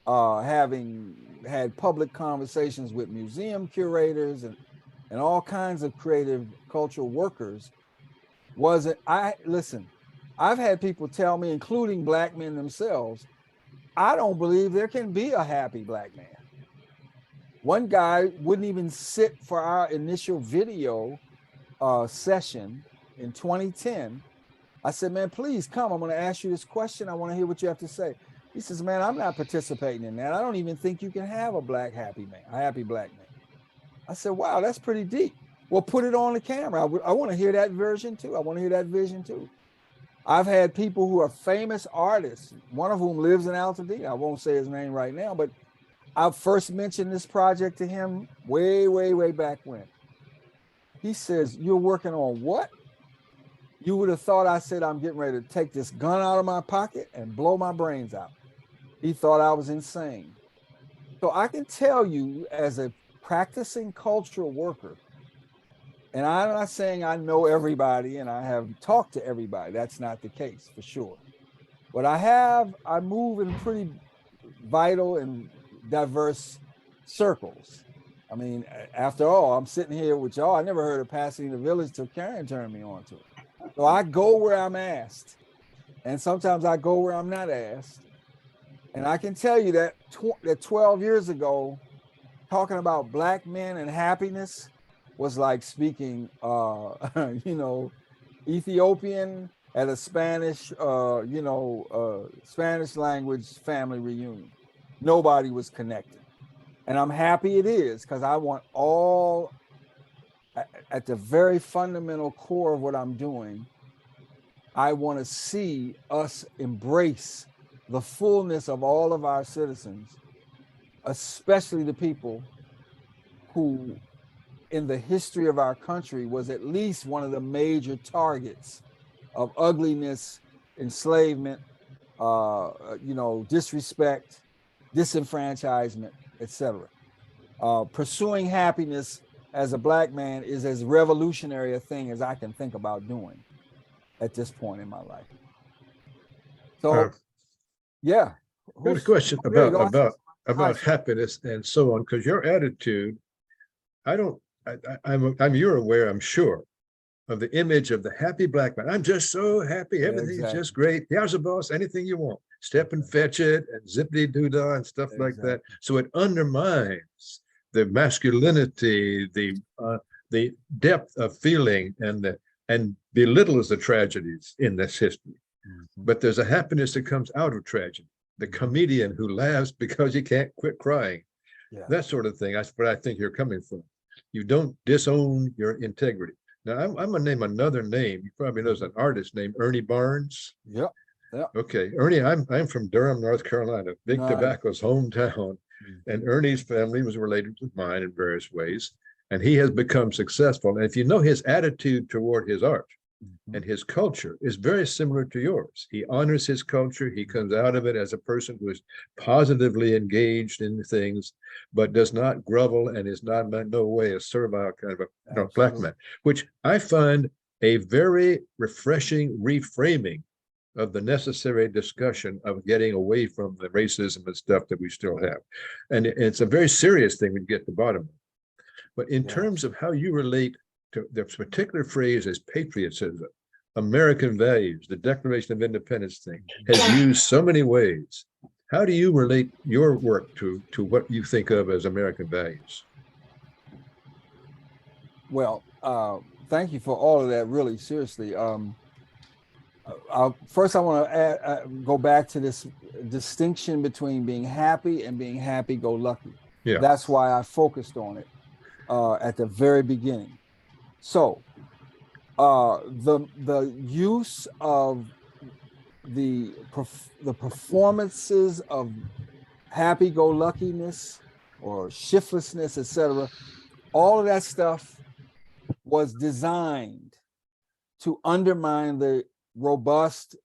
having had public conversations with museum curators and all kinds of creative cultural workers, listen, I've had people tell me, including Black men themselves, I don't believe there can be a happy Black man. One guy wouldn't even sit for our initial video session in 2010. I said, man, please come. I'm going to ask you this question. I want to hear what you have to say. He says, man, I'm not participating in that. I don't even think you can have a happy Black man. I said, wow, that's pretty deep. Well, put it on the camera. I want to hear that version too. I want to hear that vision too. I've had people who are famous artists, one of whom lives in Altadena. I won't say his name right now, but I first mentioned this project to him way, way, way back when. He says, you're working on what? You would have thought I said I'm getting ready to take this gun out of my pocket and blow my brains out. He thought I was insane. So I can tell you, as a practicing cultural worker, and I'm not saying I know everybody and I have talked to everybody. That's not the case, for sure. But I move in pretty vital and diverse circles. I mean, after all, I'm sitting here with y'all. I never heard of Pasadena Village till Karen turned me on to it. So I go where I'm asked, and sometimes I go where I'm not asked. And I can tell you that that 12 years ago, talking about Black men and happiness was like speaking, Ethiopian at a Spanish, Spanish language family reunion. Nobody was connected. And I'm happy it is, because I want all, at the very fundamental core of what I'm doing, I want to see us embrace the fullness of all of our citizens, especially the people who in the history of our country was at least one of the major targets of ugliness, enslavement, disrespect, disenfranchisement, etc. Pursuing happiness as a Black man is as revolutionary a thing as I can think about doing at this point in my life. So, yeah. I got a question about Hi, sir. happiness and so on, because your attitude, you're aware, I'm sure, of the image of the happy Black man. I'm just so happy. Everything's just great. Here's the boss, anything you want. Step and fetch it, and zippity doo dah and stuff like that. So it undermines the masculinity, the depth of feeling, and belittles the tragedies in this history. But there's a happiness that comes out of tragedy. The comedian who laughs because he can't quit crying. That sort of thing. That's where I think you're coming from. You don't disown your integrity. Now, I'm going to name another name. You probably know an artist named Ernie Barnes. Yeah. Okay, Ernie, I'm from Durham, North Carolina, Big Tobacco's hometown. And Ernie's family was related to mine in various ways. And he has become successful. And if you know his attitude toward his art, and his culture is very similar to yours. He honors his culture. He comes out of it as a person who is positively engaged in things, but does not grovel and is not in no way a servile kind of a Black man, which I find a very refreshing reframing of the necessary discussion of getting away from the racism and stuff that we still have. And it's a very serious thing we get to the bottom of. But in terms of how you relate to this particular phrase as patriotism, American values, the Declaration of Independence thing has used so many ways. How do you relate your work to what you think of as American values? Well, thank you for all of that, really, seriously. First, I want to go back to this distinction between being happy and being happy-go-lucky. Yeah. That's why I focused on it at the very beginning. So the use of the performances of happy-go-luckiness or shiftlessness, etc., all of that stuff was designed to undermine the robust,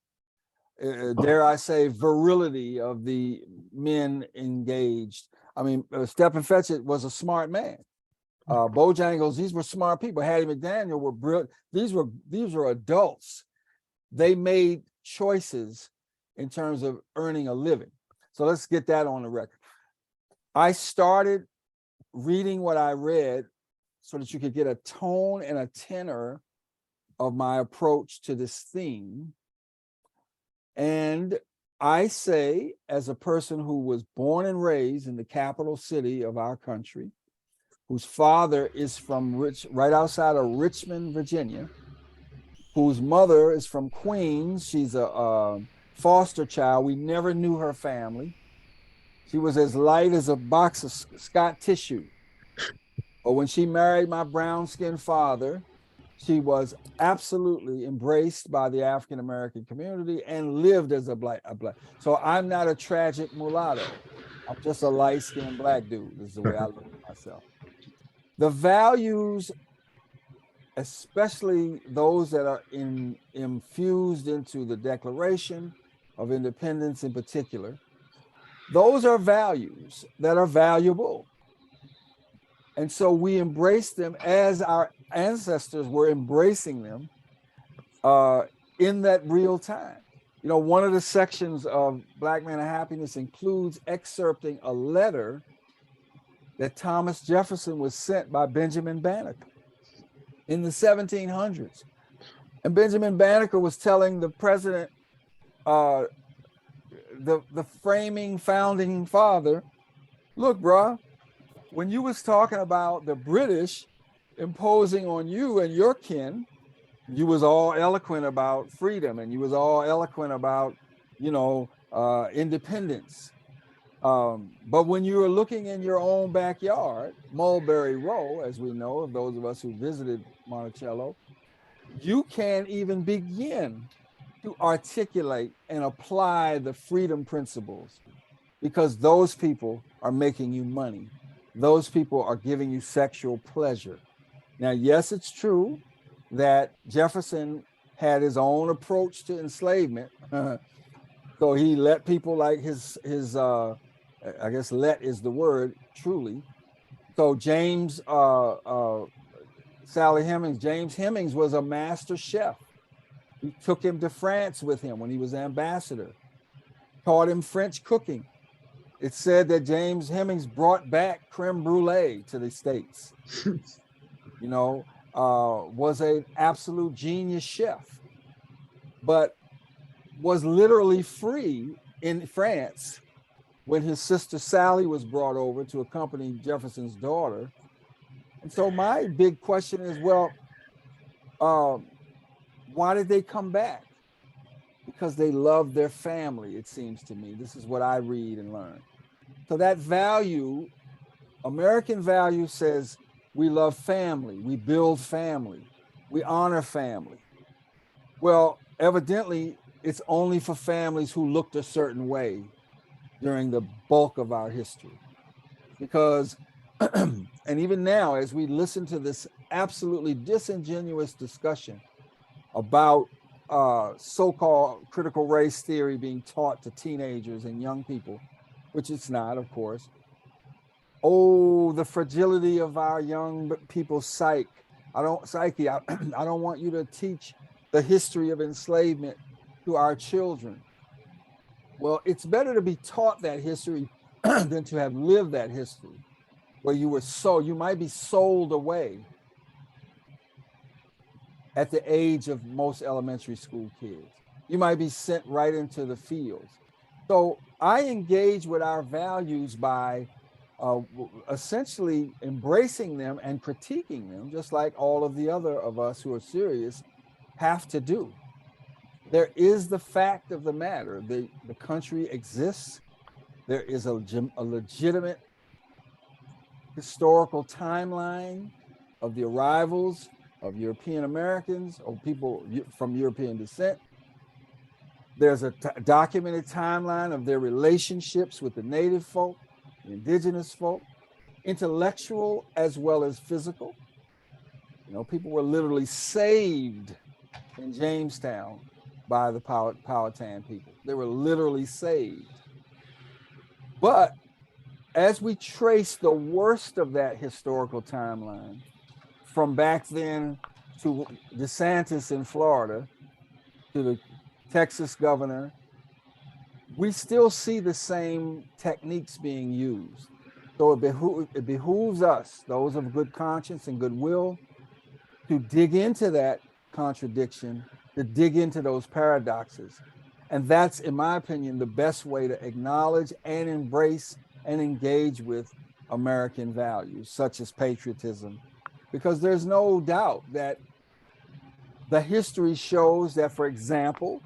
dare I say, virility of the men engaged. I mean, Stephen Fetchit was a smart man. Bojangles, these were smart people. Hattie McDaniel were brilliant. These were adults. They made choices in terms of earning a living. So let's get that on the record. I started reading what I read so that you could get a tone and a tenor of my approach to this theme. And I say, as a person who was born and raised in the capital city of our country, whose father is from right outside of Richmond, Virginia, whose mother is from Queens. She's a foster child. We never knew her family. She was as light as a box of Scott tissue. But when she married my brown-skinned father, she was absolutely embraced by the African-American community and lived as a black. So I'm not a tragic mulatto. I'm just a light-skinned Black dude. This is the way I look at myself. The values, especially those that are infused into the Declaration of Independence in particular, those are values that are valuable. And so we embrace them as our ancestors were embracing them in that real time. You know, one of the sections of Black Man of Happiness includes excerpting a letter that Thomas Jefferson was sent by Benjamin Banneker in the 1700s. And Benjamin Banneker was telling the president, the framing founding father, look, bruh, when you was talking about the British imposing on you and your kin, you was all eloquent about freedom and you was all eloquent about, independence. But when you were looking in your own backyard, Mulberry Row, as we know, of those of us who visited Monticello, you can't even begin to articulate and apply the freedom principles because those people are making you money. Those people are giving you sexual pleasure. Now, yes, it's true that Jefferson had his own approach to enslavement. So he let people like his I guess let is the word, truly. So James Hemings was a master chef. He took him to France with him when he was ambassador, taught him French cooking. It's said that James Hemings brought back creme brulee to the States. Was an absolute genius chef, but was literally free in France when his sister Sally was brought over to accompany Jefferson's daughter. And so my big question is, well, why did they come back? Because they loved their family, it seems to me. This is what I read and learn. So that value, American value says we love family, we build family, we honor family. Well, evidently, it's only for families who looked a certain way during the bulk of our history. Because, and even now, as we listen to this absolutely disingenuous discussion about so-called critical race theory being taught to teenagers and young people, which it's not, of course. Oh, the fragility of our young people's psyche. I don't want you to teach the history of enslavement to our children. Well, it's better to be taught that history than to have lived that history, where you might be sold away at the age of most elementary school kids. You might be sent right into the fields. So I engage with our values by essentially embracing them and critiquing them, just like all of the other of us who are serious have to do. There is the fact of the matter. The country exists. There is a legitimate historical timeline of the arrivals of European Americans or people from European descent. There's a documented timeline of their relationships with the native folk, the indigenous folk, intellectual as well as physical. People were literally saved in Jamestown by the Powhatan people. They were literally saved. But as we trace the worst of that historical timeline from back then to DeSantis in Florida, to the Texas governor, we still see the same techniques being used. So it behooves us, those of good conscience and goodwill, to dig into that contradiction, to dig into those paradoxes. And that's, in my opinion, the best way to acknowledge and embrace and engage with American values, such as patriotism, because there's no doubt that the history shows that, for example,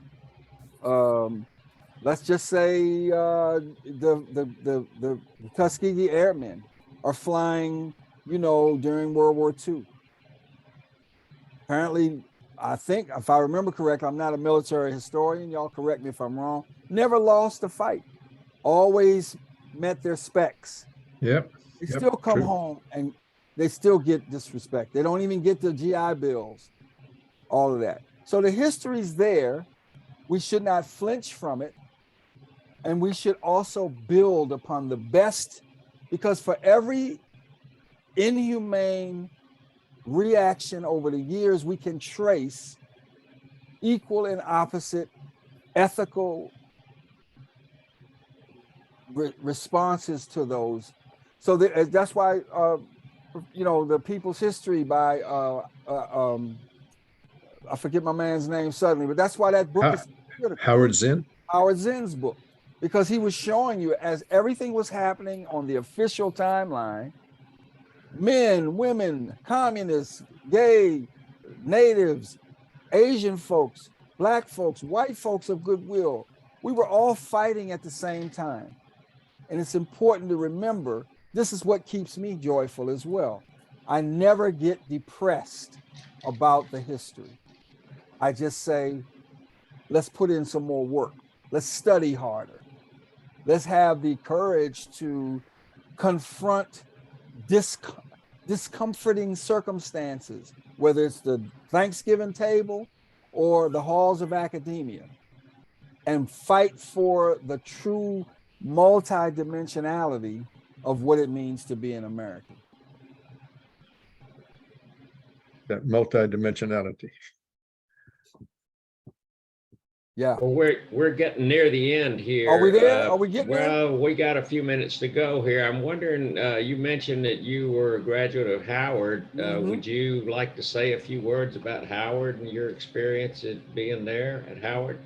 let's just say the Tuskegee Airmen are flying, during World War II. Apparently, I think, if I remember correctly, I'm not a military historian, y'all correct me if I'm wrong, never lost a fight, always met their specs. Yep. They still come home and they still get disrespect. They don't even get the GI Bills, all of that. So the history's there. We should not flinch from it. And we should also build upon the best, because for every inhumane reaction over the years, we can trace equal and opposite ethical responses to those. So that's why, the People's History by, I forget my man's name suddenly, but that's why that book is critical. Howard Zinn. Howard Zinn's book, because he was showing you as everything was happening on the official timeline, men, women, communists, gay, natives, Asian folks, black folks, white folks of goodwill, we were all fighting at the same time. And it's important to remember, this is what keeps me joyful as well. I never get depressed about the history. I just say, let's put in some more work. Let's study harder. Let's have the courage to confront discomforting circumstances, whether it's the Thanksgiving table or the halls of academia, and fight for the true multidimensionality of what it means to be an American. That multidimensionality. Yeah. Well, we're getting near the end here. Are we there? Are we getting there? Well, we got a few minutes to go here. I'm wondering, you mentioned that you were a graduate of Howard. Would you like to say a few words about Howard and your experience at being there at Howard?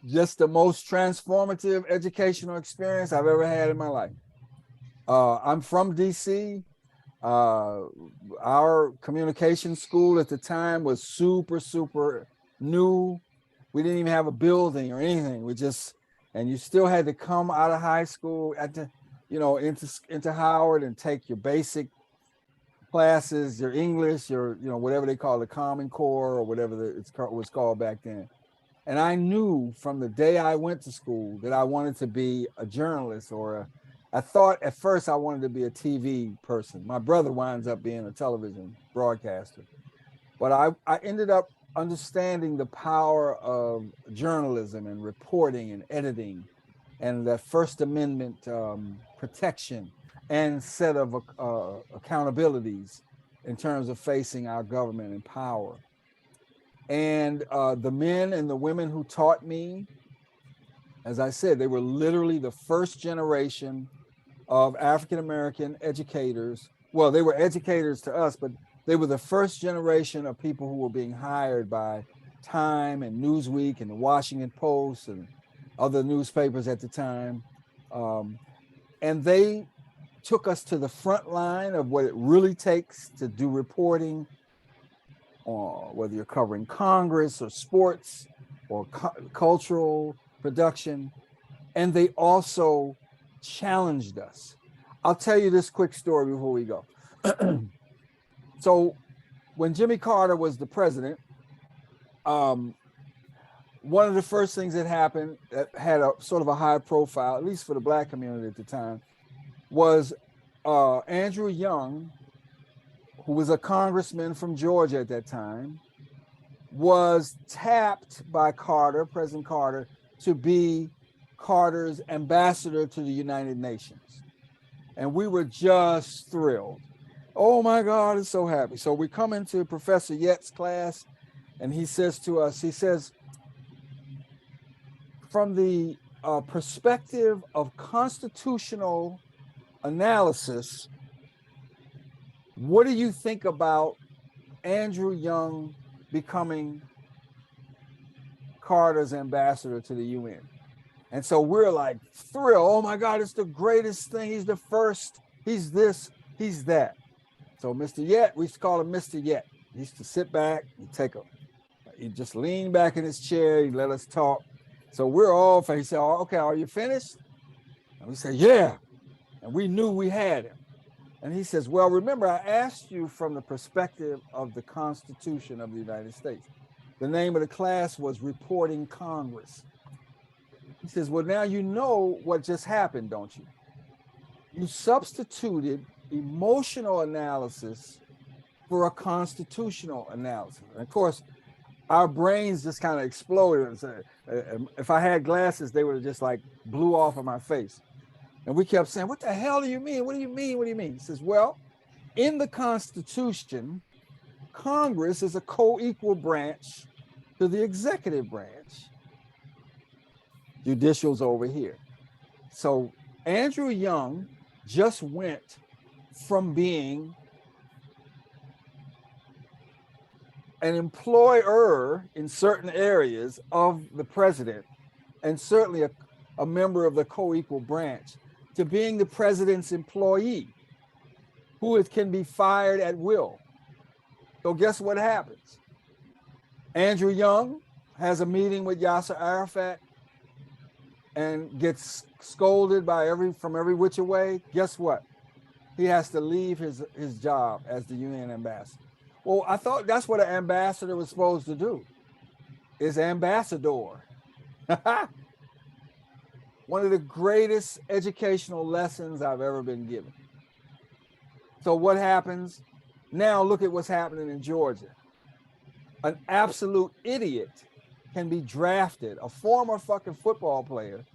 Just the most transformative educational experience I've ever had in my life. I'm from DC. Our communication school at the time was super new. We didn't even have a building or anything. And you still had to come out of high school into Howard and take your basic classes, your English, your, whatever they call the Common Core or whatever it was called back then. And I knew from the day I went to school that I wanted to be a journalist I thought at first I wanted to be a TV person. My brother winds up being a television broadcaster. But I ended up understanding the power of journalism and reporting and editing and that First Amendment protection and set of accountabilities in terms of facing our government and power. And the men and the women who taught me, as I said, they were literally the first generation of African-American educators. Well, they were educators to us, but they were the first generation of people who were being hired by Time and Newsweek and the Washington Post and other newspapers at the time. And they took us to the front line of what it really takes to do reporting, whether you're covering Congress or sports or cultural production. And they also challenged us. I'll tell you this quick story before we go. So when Jimmy Carter was the president, one of the first things that happened that had a sort of a high profile, at least for the Black community at the time, was Andrew Young, who was a congressman from Georgia at that time, was tapped by President Carter, to be Carter's ambassador to the United Nations. And we were just thrilled. Oh my God, I'm so happy. So we come into Professor Yett's class and he says to us, from the perspective of constitutional analysis, what do you think about Andrew Young becoming Carter's ambassador to the UN? And so we're like thrilled. Oh my God, it's the greatest thing. He's the first. He's this, he's that. So Mr. Yett, we used to call him Mr. Yett. He used to sit back and he'd just lean back in his chair. He'd let us talk. So we're all, he said, oh, okay, are you finished? And we said, yeah. And we knew we had him. And he says, well, remember, I asked you from the perspective of the Constitution of the United States. The name of the class was Reporting Congress. He says, well, now you know what just happened, don't you? You substituted emotional analysis for a constitutional analysis. And of course, our brains just kind of exploded. If I had glasses, they would have just like blew off of my face. And we kept saying, what the hell do you mean? What do you mean? What do you mean? He says, well, in the Constitution, Congress is a co-equal branch to the executive branch. Judicial's over here. So Andrew Young just went from being an employer in certain areas of the president, and certainly a member of the co-equal branch, to being the president's employee, can be fired at will. So guess what happens? Andrew Young has a meeting with Yasser Arafat and gets scolded from every which way. Guess what? He has to leave his job as the UN ambassador. Well, I thought that's what an ambassador was supposed to do, is ambassador. One of the greatest educational lessons I've ever been given. So what happens? Now look at what's happening in Georgia. An absolute idiot can be drafted, a former fucking football player,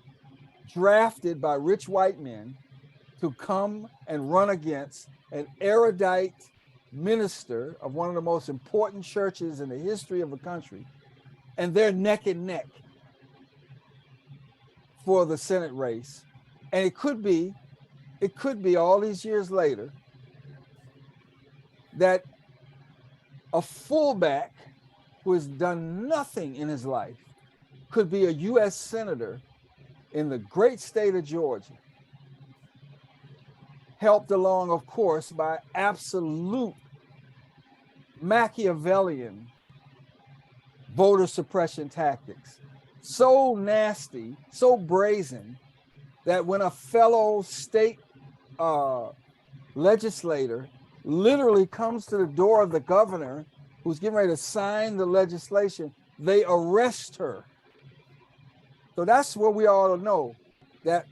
drafted by rich white men to come and run against an erudite minister of one of the most important churches in the history of the country, and they're neck and neck for the Senate race. And it could be all these years later that a fullback who has done nothing in his life could be a US senator in the great state of Georgia, helped along, of course, by absolute Machiavellian voter suppression tactics. So nasty, so brazen, that when a fellow state legislator literally comes to the door of the governor who's getting ready to sign the legislation, they arrest her. So that's what we ought to know, that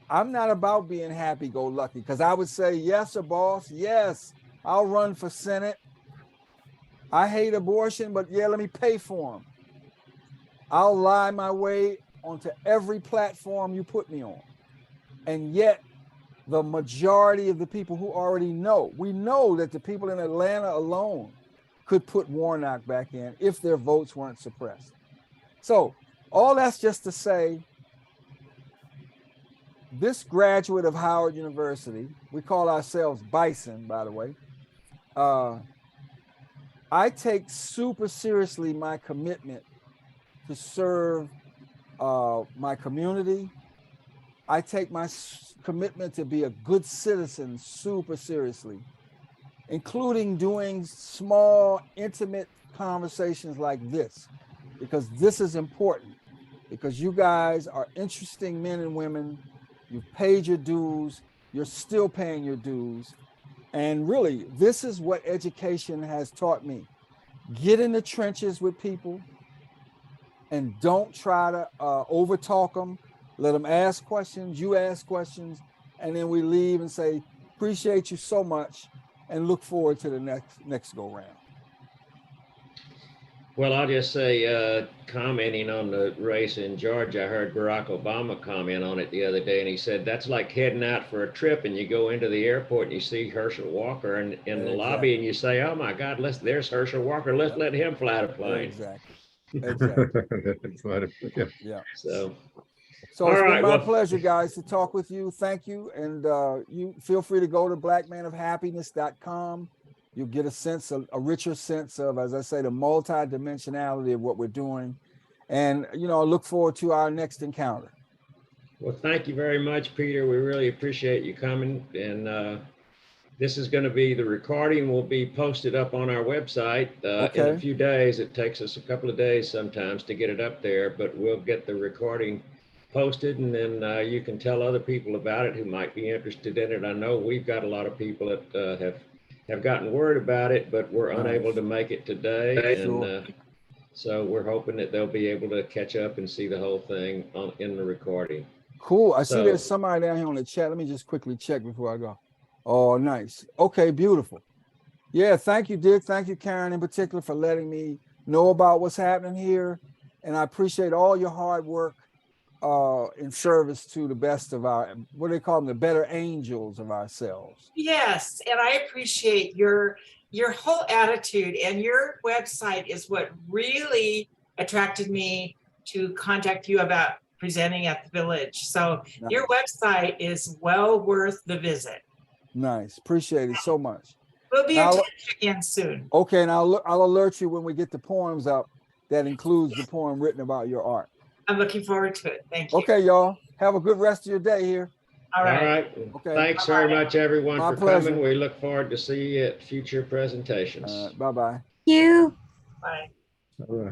I'm not about being happy-go-lucky, because I would say, yes, sir, boss, yes, I'll run for Senate. I hate abortion, but yeah, let me pay for them. I'll lie my way onto every platform you put me on. And yet, the majority of the people who already know, we know that the people in Atlanta alone could put Warnock back in if their votes weren't suppressed. So all that's just to say, this graduate of Howard University, we call ourselves Bison, by the way, I take super seriously my commitment to serve my community. I take my commitment to be a good citizen super seriously, including doing small, intimate conversations like this, because this is important, because you guys are interesting men and women. You've paid your dues. You're still paying your dues. And really, this is what education has taught me. Get in the trenches with people and don't try to overtalk them. Let them ask questions, you ask questions, and then we leave and say, appreciate you so much and look forward to the next go round. Well, I'll just say, commenting on the race in Georgia, I heard Barack Obama comment on it the other day, and he said, that's like heading out for a trip and you go into the airport and you see Herschel Walker in the lobby and you say, oh my God, there's Herschel Walker, let's let him fly the plane. Exactly. Yeah. So it's been my pleasure, guys, to talk with you. Thank you. And you feel free to go to blackmanofhappiness.com. You'll get a richer sense of, as I say, the multi-dimensionality of what we're doing. And, I look forward to our next encounter. Well, thank you very much, Peter. We really appreciate you coming. And this is going to be, the recording will be posted up on our website in a few days. It takes us a couple of days sometimes to get it up there, but we'll get the recording posted, and then you can tell other people about it who might be interested in it. I know we've got a lot of people that have gotten word about it, but we're unable to make it today. And so we're hoping that they'll be able to catch up and see the whole thing in the recording. Cool. I see there's somebody down here on the chat. Let me just quickly check before I go. Oh, nice. Okay, beautiful. Yeah, thank you, Dick. Thank you, Karen, in particular, for letting me know about what's happening here. And I appreciate all your hard work in service to the best of our, what do they call them, the better angels of ourselves. Yes, and I appreciate your whole attitude, and your website is what really attracted me to contact you about presenting at the Village. So your website is well worth the visit. Nice. Appreciate it so much. We'll be in Now- touch again soon. Okay, and I'll alert you when we get the poems up that includes the poem written about your art. I'm looking forward to it. Thank you. Okay, y'all. Have a good rest of your day here. All All right. right. Okay. Thanks very much, everyone, My for pleasure. coming. We look forward to see you at future presentations. Bye-bye. You. Bye. Uh,